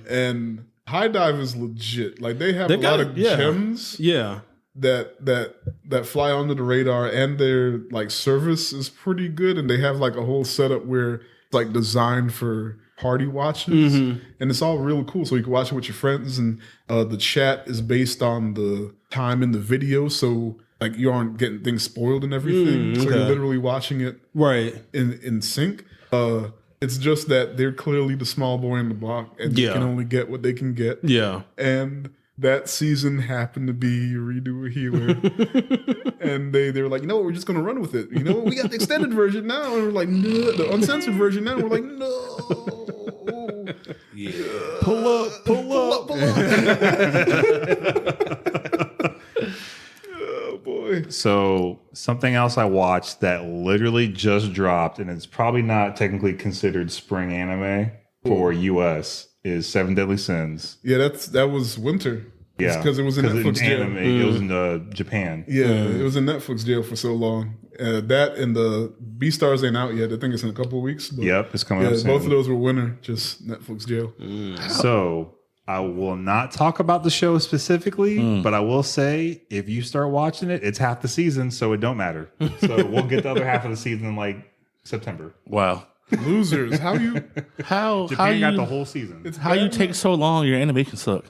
and High Dive is legit. Like they have a lot of gems. Yeah. That fly under the radar, and their like service is pretty good, and they have like a whole setup where it's like designed for party watches, and it's all really cool. So you can watch it with your friends, and the chat is based on the time in the video, so like you aren't getting things spoiled and everything. So you're literally watching it right in sync. It's just that they're clearly the small boy in the block, and they can only get what they can get. Yeah, and that season happened to be Redo a Healer. And they were like, you know what, we're just going to run with it. You know what, we got the extended version now. And we're like, no, the uncensored version now. And we're like, no. Yeah. Pull up. Oh, boy. So something else I watched that literally just dropped, and it's probably not technically considered spring anime for US, is Seven Deadly Sins. Yeah, that was winter. Yeah, because it was in Netflix jail. Anime, it was in Japan. Yeah, it was in Netflix jail for so long. That and the Beastars ain't out yet. I think it's in a couple of weeks. But Yep, it's coming up soon. Both of those were winter, just Netflix jail. So I will not talk about the show specifically, but I will say if you start watching it, it's half the season, so it don't matter. So we'll get the other half of the season in like September. Wow. Losers. How Japan got the whole season. How you take so long? Your animation suck.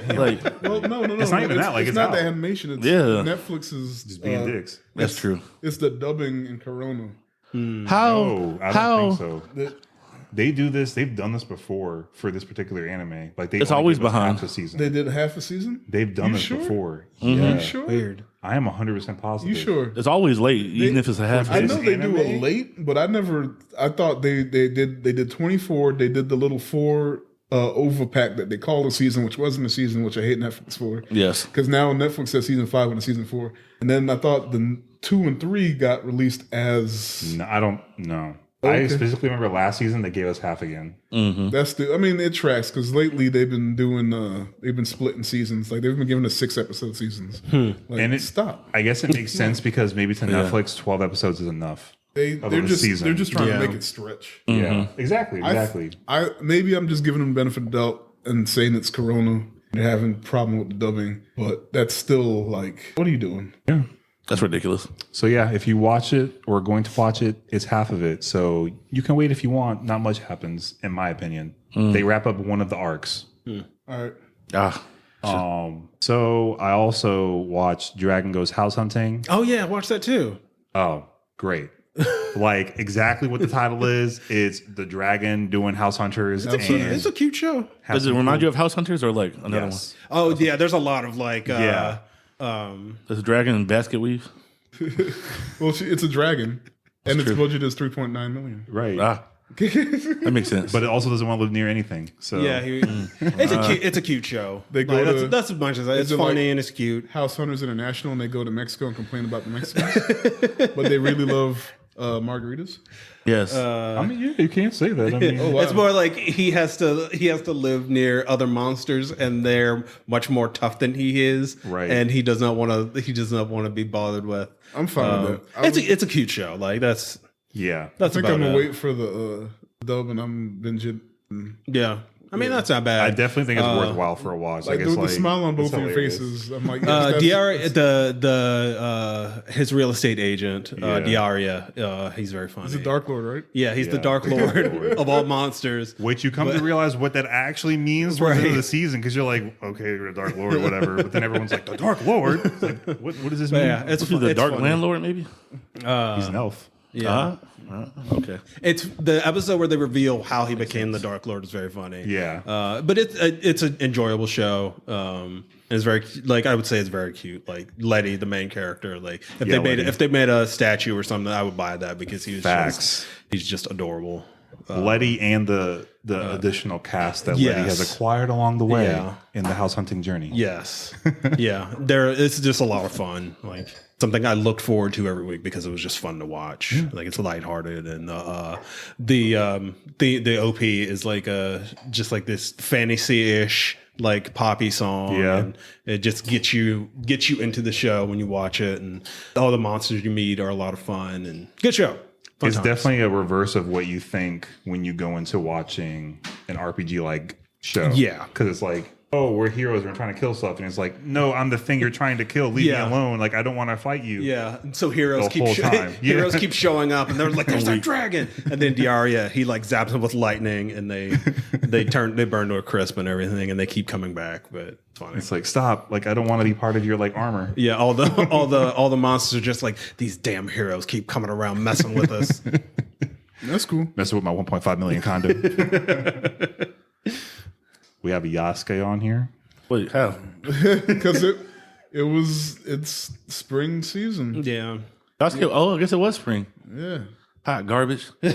Like, well, no. It's not even that. Like, it's not the animation. It's Netflix is just being dicks. That's true. It's the dubbing in Corona. No, I don't think so. They do this. They've done this before for this particular anime. Like it's always behind half a season. They did half a season. They've done this before. You sure? Weird. I am 100% positive. You sure? It's always late, even if it's a half. I know they anime? do it late, but I thought they did 24. They did the little 4 overpack that they call a season, which wasn't a season, which I hate Netflix for. Yes, because now Netflix has season 5 and season 4, and then I thought the 2 and 3 got released as. No, I don't know. Okay. I specifically remember last season they gave us half again. That's it tracks because lately they've been splitting seasons. Like they've been giving us 6-episode seasons. Like, And stop. I guess it makes sense because maybe to Netflix 12 episodes is enough. They're just trying to make it stretch. Yeah, exactly. Maybe I'm just giving them the benefit of the doubt and saying it's Corona. They're having a problem with the dubbing, but that's still like, what are you doing? Yeah. That's ridiculous. So yeah, if you watch it or are going to watch it, it's half of it. So you can wait if you want. Not much happens, in my opinion. They wrap up one of the arcs. All right. So I also watched Dragon Goes House Hunting. Oh yeah, watch that too. Oh, great. Like exactly what the title is. It's the dragon doing house hunters. It's a cute show. Does it remind you of House Hunters or like another one? Oh yeah, there's a lot of like Yeah. There's a dragon in basket weave. Well, it's a dragon, and its budget is $3.9 million. Right. That makes sense. But it also doesn't want to live near anything. So yeah, it's a cute show. They go Like, to- that's as much as it's it funny like- and it's cute. House Hunters International, and they go to Mexico and complain about the Mexicans, but they really love margaritas. yes. I mean, yeah, you can't say that. I mean, Oh, wow. It's more like he has to live near other monsters, and they're much more tough than he is. Right. And he does not want to be bothered with. I'm fine with that. It's a cute show. Like that's yeah. I think about I'm gonna it. wait for the dub, and I'm binging. Yeah. I mean that's not bad. I definitely think it's worthwhile for a watch. Like, Like, it's the like smile on both it's of your hilarious. faces. I'm like, yes, His real estate agent, Yeah. Diaria, he's very funny. he's a Dark Lord, right? Yeah, he's the Yeah. Dark Lord of all monsters. Which you come to realize what that actually means for the end of the season, because you're like, okay, you're a Dark Lord or whatever. But then everyone's like, the Dark Lord? It's like, what does this But mean? yeah, it's the it's dark funny. landlord, maybe. He's an elf. Yeah. Okay. It's the episode where they reveal how he became the Dark Lord is very funny. Yeah. But it's an enjoyable show. It's very like I would say it's very cute. Like Letty, the main character. Like if they made a statue or something, I would buy that because he's just adorable. Letty and the additional cast that Yes. Letty has acquired along the way Yeah. in the house hunting journey. Yes, yeah. It's just a lot of fun. Like something I looked forward to every week because it was just fun to watch. Like it's lighthearted, and the OP is like just like this fantasy-ish like poppy song. Yeah. And it just gets you into the show when you watch it, and all the monsters you meet are a lot of fun and good show. Fun It's times. definitely a reverse of what you think when you go into watching an RPG like show. Yeah. Because it's like, oh, we're heroes, we're trying to kill stuff. And it's like, no, I'm the thing you're trying to kill. Leave me alone. Like, I don't want to fight you. Yeah, and so heroes The whole time. Yeah. heroes keep showing up, and they're like, "There's that dragon!" And then Diaria, he like zaps them with lightning, and they burn to a crisp and everything, and they keep coming back. But it's funny. It's like, stop. Like, I don't want to be part of your like armor. Yeah, all the monsters are just like these damn heroes keep coming around messing with us. That's cool. Messing with my 1.5 million condo. We have a Yasuke on here. Wait, how? Because it's spring season. Yeah, I guess it was spring. Yeah. Hot garbage. I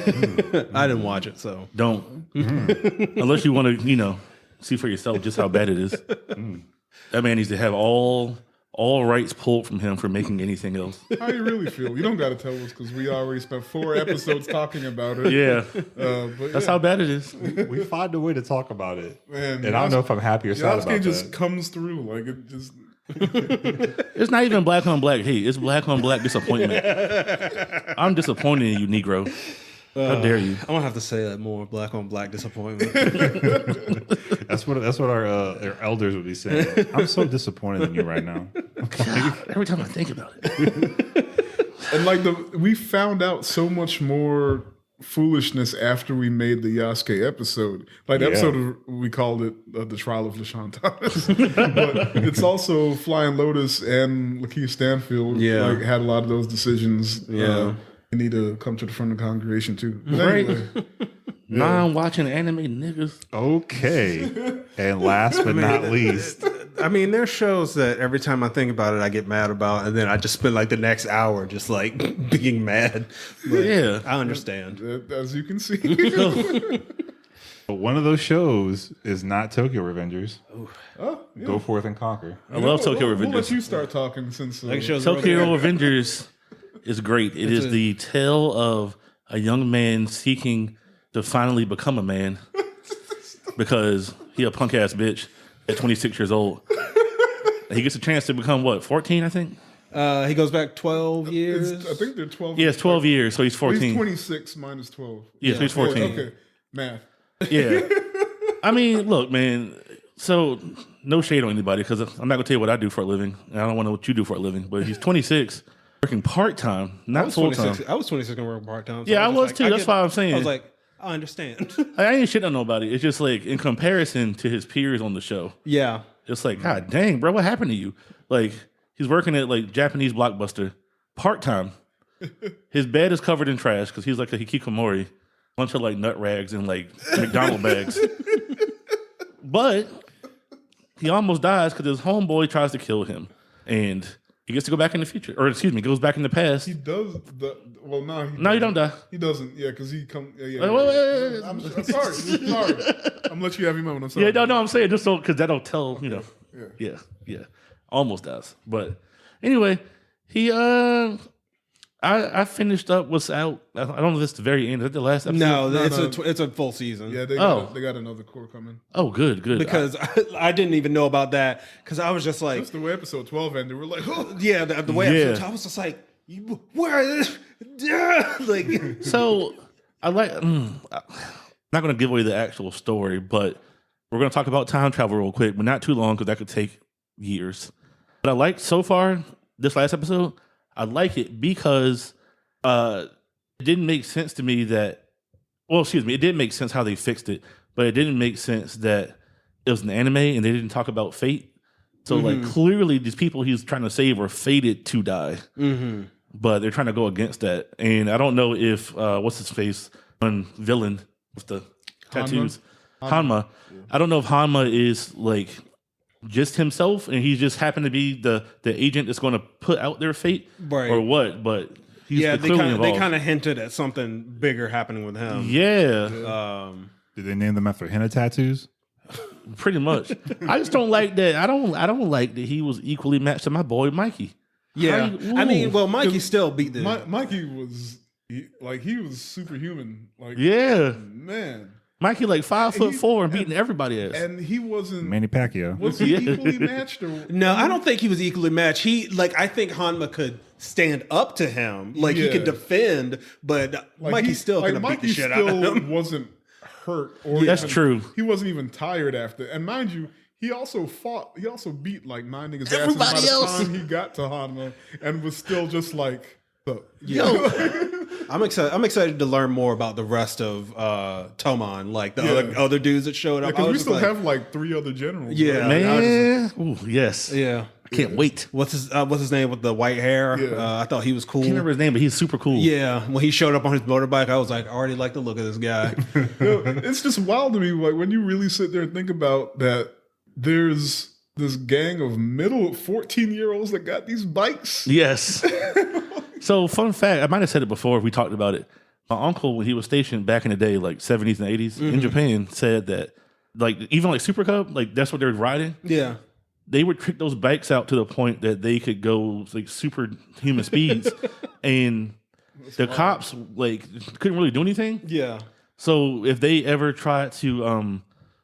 didn't watch it, so Don't. Unless you want to, see for yourself just how bad it is. That man needs to have all rights pulled from him for making anything else. How you really feel? You don't got to tell us because we already spent 4 episodes talking about it. Yeah. But That's how bad it is. We find a way to talk about it. Man, And I don't know if I'm happy or sad about Yasuke just that. comes through. Like, it just. It's not even black on black hate. It's black on black disappointment. I'm disappointed in you, Negro. How dare you? I'm gonna have to say that more. Black on black disappointment. That's what our elders would be saying. I'm so disappointed in you right now. Every time I think about it. And like we found out so much more foolishness after we made the Yasuke episode. Like the episode we called it the Trial of LaShawn Thomas. But it's also Flying Lotus and Lakeith Stanfield. Yeah. Like had a lot of those decisions. Yeah. You need to come to the front of the congregation too. But Right. anyway, Non-watching anime niggas. Okay. And last but not least, I mean, there's shows that every time I think about it, I get mad about, and then I just spend like the next hour just like being mad. But Yeah. I understand. as you can see. but one of those shows is not Tokyo Revengers. Oh, yeah. Go forth and conquer. I love Tokyo We'll let Revengers. you start talking since Like shows Tokyo Revengers is great. It is the tale of a young man seeking to finally become a man because he a punk ass bitch at 26 years old. And he gets a chance to become what, 14, I think? He goes back 12 years. I think they're 12. Yeah, it's 12 years, so he's 14. He's 26 minus 12. Yeah, so he's 14. Okay, math. Yeah. I mean, look, man. So no shade on anybody because I'm not gonna tell you what I do for a living, and I don't want to know what you do for a living. But he's 26, working part time, not full time. I was 26 and working part time. Yeah, I was too. That's why I'm saying. I was like, I understand. I ain't shitting on nobody. It's just like in comparison to his peers on the show. Yeah, it's like, God dang, bro, what happened to you? Like he's working at like Japanese Blockbuster part time. His bed is covered in trash because he's like a hikikomori, bunch of like nut rags and like McDonald bags. But he almost dies because his homeboy tries to kill him, and he gets to go back in the future, or excuse me, goes back in the past. He does. No, you don't die. He doesn't. Yeah, because he come. Yeah. I'm sorry. Sorry. I'm let you have your moment. I'm sorry. Yeah, no. I'm saying just so because that'll tell you know. Yeah. Almost dies, but anyway, he I finished up what's out. I don't know if it's the very end. Is that the last episode? No, it's a full season. Yeah, they got another core coming. Oh, good. Because I didn't even know about that because I was just like, just the way episode 12 ended. We're like, oh. Yeah, the way episode 12, I was just like, where is like? So I like. I'm not going to give away the actual story, but we're going to talk about time travel real quick, but not too long because that could take years. But I like so far this last episode. I like it because it didn't make sense to me that, well, excuse me, it did make sense how they fixed it, but it didn't make sense that it was an anime and they didn't talk about fate. So, like, clearly these people he's trying to save are fated to die, but they're trying to go against that. And I don't know if, what's his face, one villain with the tattoos, Hanma. I don't know if Hanma is, like, just himself, and he just happened to be the agent that's going to put out their fate, right, or what? But he's they kind of hinted at something bigger happening with him. Yeah. Did they name them after henna tattoos? Pretty much. I just don't like that. I don't like that he was equally matched to my boy Mikey. Yeah, I mean, well, Mikey still beat the Mikey was he was superhuman. Like, yeah, man. Mikey like 5'4" and beating everybody ass. And he wasn't Manny Pacquiao. Was he equally matched? Or no, I don't think he was equally matched. I think Hanma could stand up to him. Like he could defend, but Mikey still could beat the shit out of him. Wasn't hurt or that's true. He wasn't even tired after. And mind you, he also beat like 9 niggas asses by the time he got to Hanma and was still just like I'm excited to learn more about the rest of Tomon, like the other dudes that showed up. Because we still have like 3 other generals. Yeah, man. Ooh, yes. Yeah. I can't wait. What's his name with the white hair? Yeah. I thought he was cool. I can't remember his name, but he's super cool. Yeah. When he showed up on his motorbike, I was like, I already like the look of this guy. It's just wild to me, like when you really sit there and think about that. There's this gang of middle 14-year-olds that got these bikes. Yes. So, fun fact, I might have said it before, we talked about it. My uncle, when he was stationed back in the day, like 70s and 80s, in Japan, said that, like, even like Super Cub, like, that's what they were riding. Yeah. They would trick those bikes out to the point that they could go, like, superhuman speeds. And the cops, like, couldn't really do anything. Yeah. So, if they ever tried to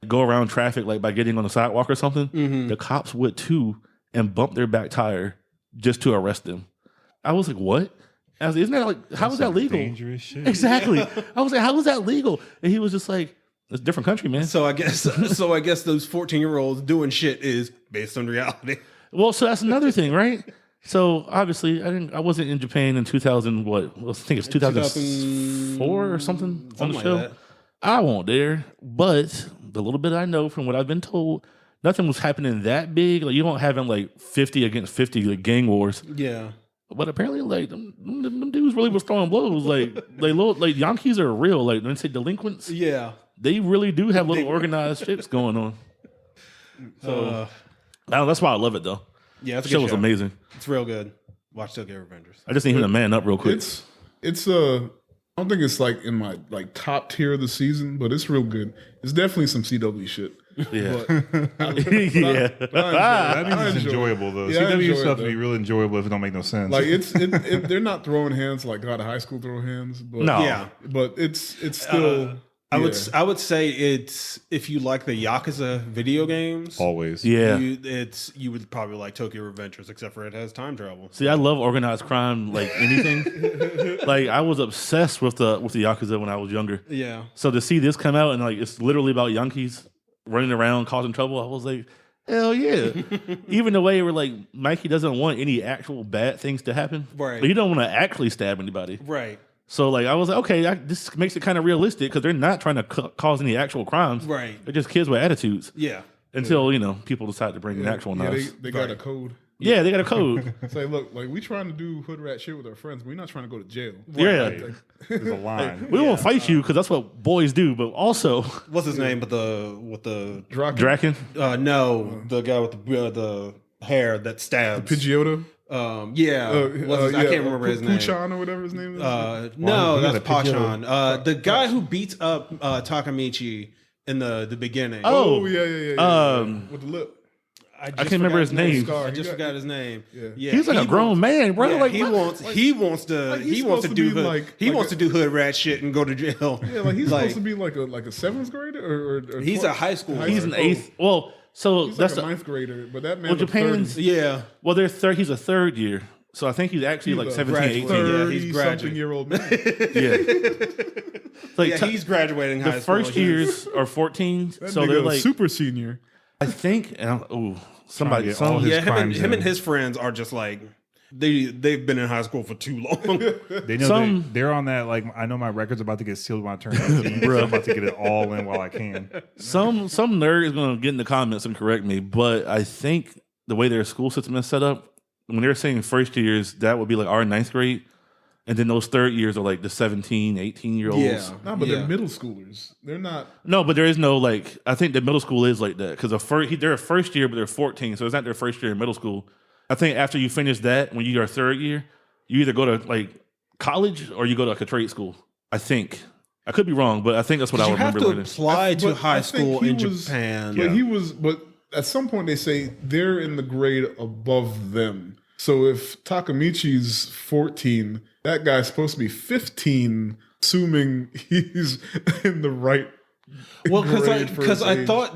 go around traffic, like, by getting on the sidewalk or something, the cops would, too, and bump their back tire just to arrest them. I was like, what? I was like, isn't that like, how is that legal? Dangerous shit. Exactly. I was like, how is that legal? And he was just like, it's a different country, man. So I guess those 14-year-olds doing shit is based on reality. Well, so that's another thing, right? So obviously, I wasn't in Japan in 2000. What? I think it's 2004 or something on the show. Like that. I won't there, but the little bit I know from what I've been told, nothing was happening that big. Like you don't having like 50 against 50 like gang wars. Yeah. But apparently, like them dudes really was throwing blows. Like Yankees are real. Like when they say delinquents, yeah, they really do have little organized shits going on. So that's why I love it though. Yeah, the show was amazing. It's real good. Watch Tokyo Revengers. I just need him to man up real quick. It's I don't think it's like in my like top tier of the season, but it's real good. It's definitely some CW shit. Yeah. That means it's enjoyable though. Yeah, CW stuff would be really enjoyable if it don't make no sense. Like they're not throwing hands like God of high school throw hands, but but it's still. I would say it's if you like the Yakuza video games, always. Yeah, you would probably like Tokyo Revengers, except for it has time travel. See, I love organized crime, like anything. Like I was obsessed with the Yakuza when I was younger. Yeah. So to see this come out and like it's literally about Yankees running around causing trouble, I was like, Hell yeah. Even the way we're like, Mikey doesn't want any actual bad things to happen. Right. Like, he don't want to actually stab anybody. Right. So like, I was like, okay, this makes it kind of realistic because they're not trying to cause any actual crimes. Right. They're just kids with attitudes. Yeah. Until, people decide to bring an actual knives. They got a code. Yeah, they got a code. Say, look, like we trying to do hood rat shit with our friends. We're not trying to go to jail. Yeah. There's a line. We won't fight you because that's what boys do, but also... What's his name with the Draken? No, the guy with the hair that stabs. Pidgeotto. I can't remember his name. Puchan or whatever his name is. No, that's Pachan. The guy who beats up Takamichi in the beginning. Oh yeah. With the lip. I can't remember his name. I just forgot his name. Yeah. He's like a grown man, bro. Yeah, like he wants to do hood rat shit and go to jail. Yeah, like he's supposed to be like a seventh grader or he's a high school. He's an eighth. Well, so he's that's like a ninth grader, but that man. Well, Japan's 30. Well, they're third. He's a third year, so I think he's actually like 17, 18. Yeah, he's something year old man. Yeah, like he's graduating high the school. first years are 14, That so they're nigga like super senior. I think. Somebody. Trying to get all his crimes him in. and his friends are just like they've been in high school for too long. They know they're on that. Like, I know my record's about to get sealed when I turn 18. Bro, I'm about to get it all in while I can. Some nerd is going to get in the comments and correct me, but I think the way their school system is set up, when they're saying first years, that would be like our ninth grade. And then those third years are like the 17, 18-year-olds. Yeah. No, but they're middle schoolers. They're not. No, but there is no like. I think the middle school is like that because they're a first year, but they're 14, so it's not their first year in middle school. I think after you finish that, when you're a third year, you either go to like college or you go to like a trade school. I think I could be wrong, but I think that's what I remember. You have to apply to high school in Japan. But at some point they say they're in the grade above them. So if Takamichi's 14, that guy's supposed to be 15, assuming he's in the right. Well, because I thought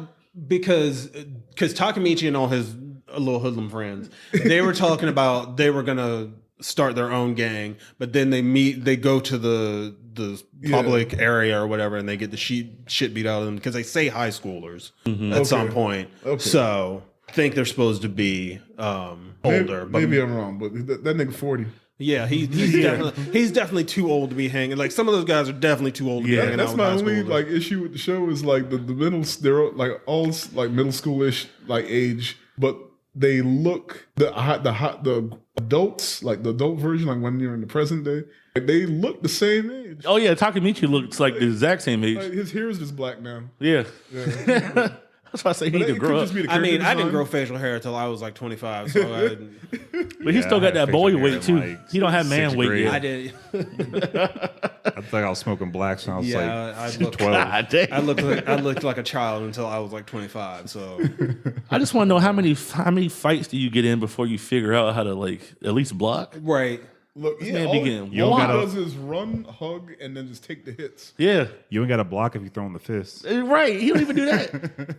because Takamichi and all his little hoodlum friends, they were talking about they were gonna start their own gang, but then they go to the public area or whatever, and they get the shit beat out of them because they say high schoolers at some point. Okay. So I think they're supposed to be older. Maybe I'm wrong, but that nigga 40. Yeah, he's definitely too old to be hanging. Like some of those guys are definitely too old to be hanging. That's out my with only like issue with the show is like the middle. They're like all like middle schoolish like age, but they look the adults like the adult version like when you're in the present day. They look the same age. Oh yeah, Takamichi looks like the exact same age. Like, his hair is just black now. Yeah. That's why I say he need to grow up. I mean, I didn't grow facial hair until I was like 25. So I didn't. But he still got that boy weight too. Like he don't have man weight yet. I did. I think I was smoking blacks when I was I looked 12. I looked like a child until I was like 25. So I just want to know how many fights do you get in before you figure out how to like at least block? Right. Look, man all he does is run, hug, and then just take the hits. Yeah. You ain't got to block if you throw in the fist. Right. He don't even do that.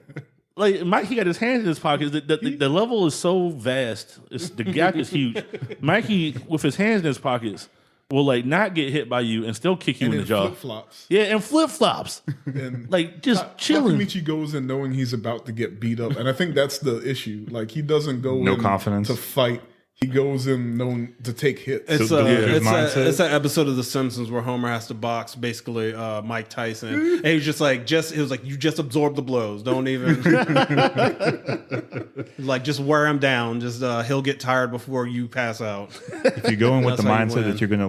Like Mikey got his hands in his pockets. The level is so vast. The gap is huge. Mikey with his hands in his pockets will like not get hit by you and still kick you in the jaw. Flip flops. Yeah, and flip flops. Like just chilling. Takamichi goes in knowing he's about to get beat up, and I think that's the issue. Like he doesn't go in confidence to fight. He goes in known to take hits. It's that episode of The Simpsons where Homer has to box basically Mike Tyson. And he's just like, you just absorb the blows. Don't even like just wear him down. Just he'll get tired before you pass out. If you go in with the mindset that you're going to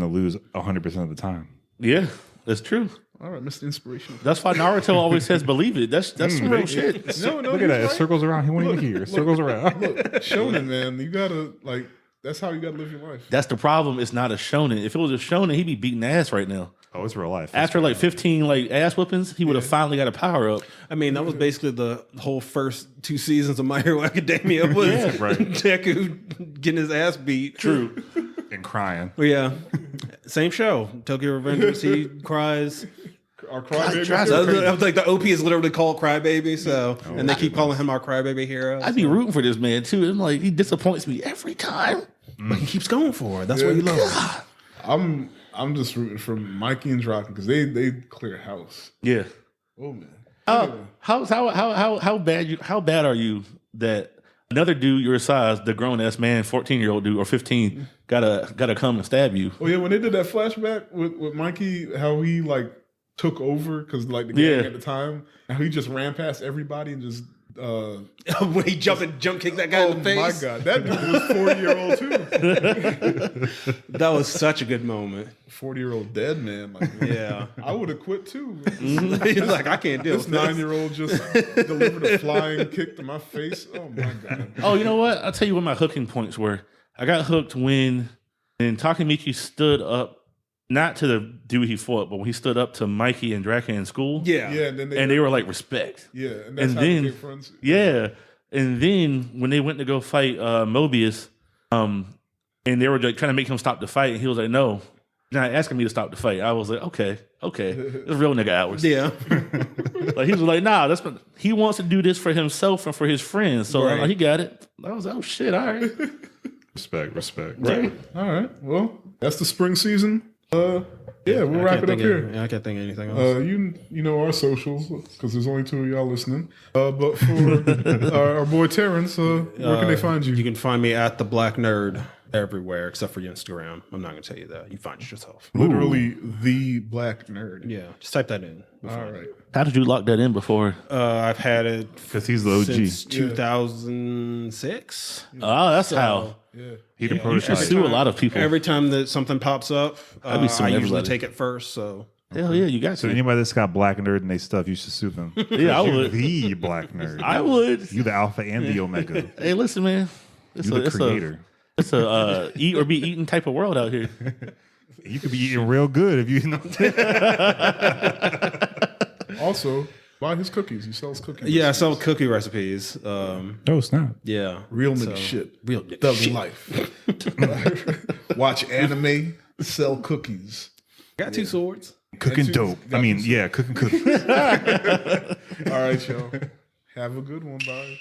lose 100% of the time. Yeah, that's true. All right, Mr. Inspiration. That's why Naruto always says, "Believe it." That's some real shit. No, look at that. It circles around. He won't even hear. It circles around. Look, shonen, man. You gotta like. That's how you gotta live your life. That's the problem. It's not a shonen. If it was a shonen, he'd be beating ass right now. Oh, it's real life. After like 15 like ass whippings, he would have finally got a power up. I mean, that was basically the whole first 2 seasons of My Hero Academia was Deku getting his ass beat. True. And crying. Well, yeah. Same show. Tokyo Revengers. He cries. Our crybaby. I was like, the OP is literally called Crybaby, so and they keep calling him our Crybaby hero. I'd be rooting for this man too. I'm like, he disappoints me every time. But he keeps going for it. That's what you love. I'm just rooting for Mikey and Draken because they clear house. Yeah. Oh man. How bad are you that another dude your size, the grown ass man, 14-year-old dude or 15, gotta come and stab you. Oh yeah, when they did that flashback with Mikey, how he like took over because like the gang at the time, and how he just ran past everybody and just. When he jump kicked that guy in the face. Oh my god, that dude was 40-year-old too. That was such a good moment. 40-year-old dead man. Like, Yeah, I would have quit too. he was like, I can't deal This with this. 9-year-old just delivered a flying kick to my face. Oh my god. Oh, you know what? I'll tell you what my hooking points were. I got hooked when Takemichi stood up, not to the dude he fought, but when he stood up to Mikey and Draka in school. Yeah. And then they were like, respect. Yeah, and that's And how then- they became friends. Yeah. And then when they went to go fight Mobius, and they were like trying to make him stop the fight, and he was like, no. Not asking me to stop the fight. I was like, okay. It's real nigga hours. Yeah. Like he was like, nah, he wants to do this for himself and for his friends. So Right. he got it. I was like, oh shit, all right. Respect. Right. All right. Well, that's the spring season. We'll wrap it up here. I can't think of anything else. You know our socials because there's only 2 of y'all listening. But for our boy Terence, where can they find you? You can find me at the Black Nerd everywhere except for your Instagram. I'm not going to tell you that. You find it yourself. Literally the Black Nerd. Yeah, just type that in. All right. How did you lock that in before? I've had it Because he's the OG. since 2006. Oh, that's how. Yeah. He the You prototype. should sue a lot of people. Every time that something pops up, I'd be I suing usually everybody. take it first. So Hell yeah, you got So to. anybody that's got black nerd in their stuff, you should sue them. Yeah, I You're would. the black nerd. I would. You the alpha and the omega. Hey, listen, man. It's You the creator. It's a eat or be eaten type of world out here. You could be eating real good if you know. Also, buy his cookies. He sells cookies. yeah, I sell cookie recipes. Oh snap! Yeah, Real nigga shit. real Thug shit. life. Watch anime, sell cookies. Got 2 swords. Cooking you- dope. got I mean, you- yeah, cooking cookies. All right, y'all. Have a good one. Bye.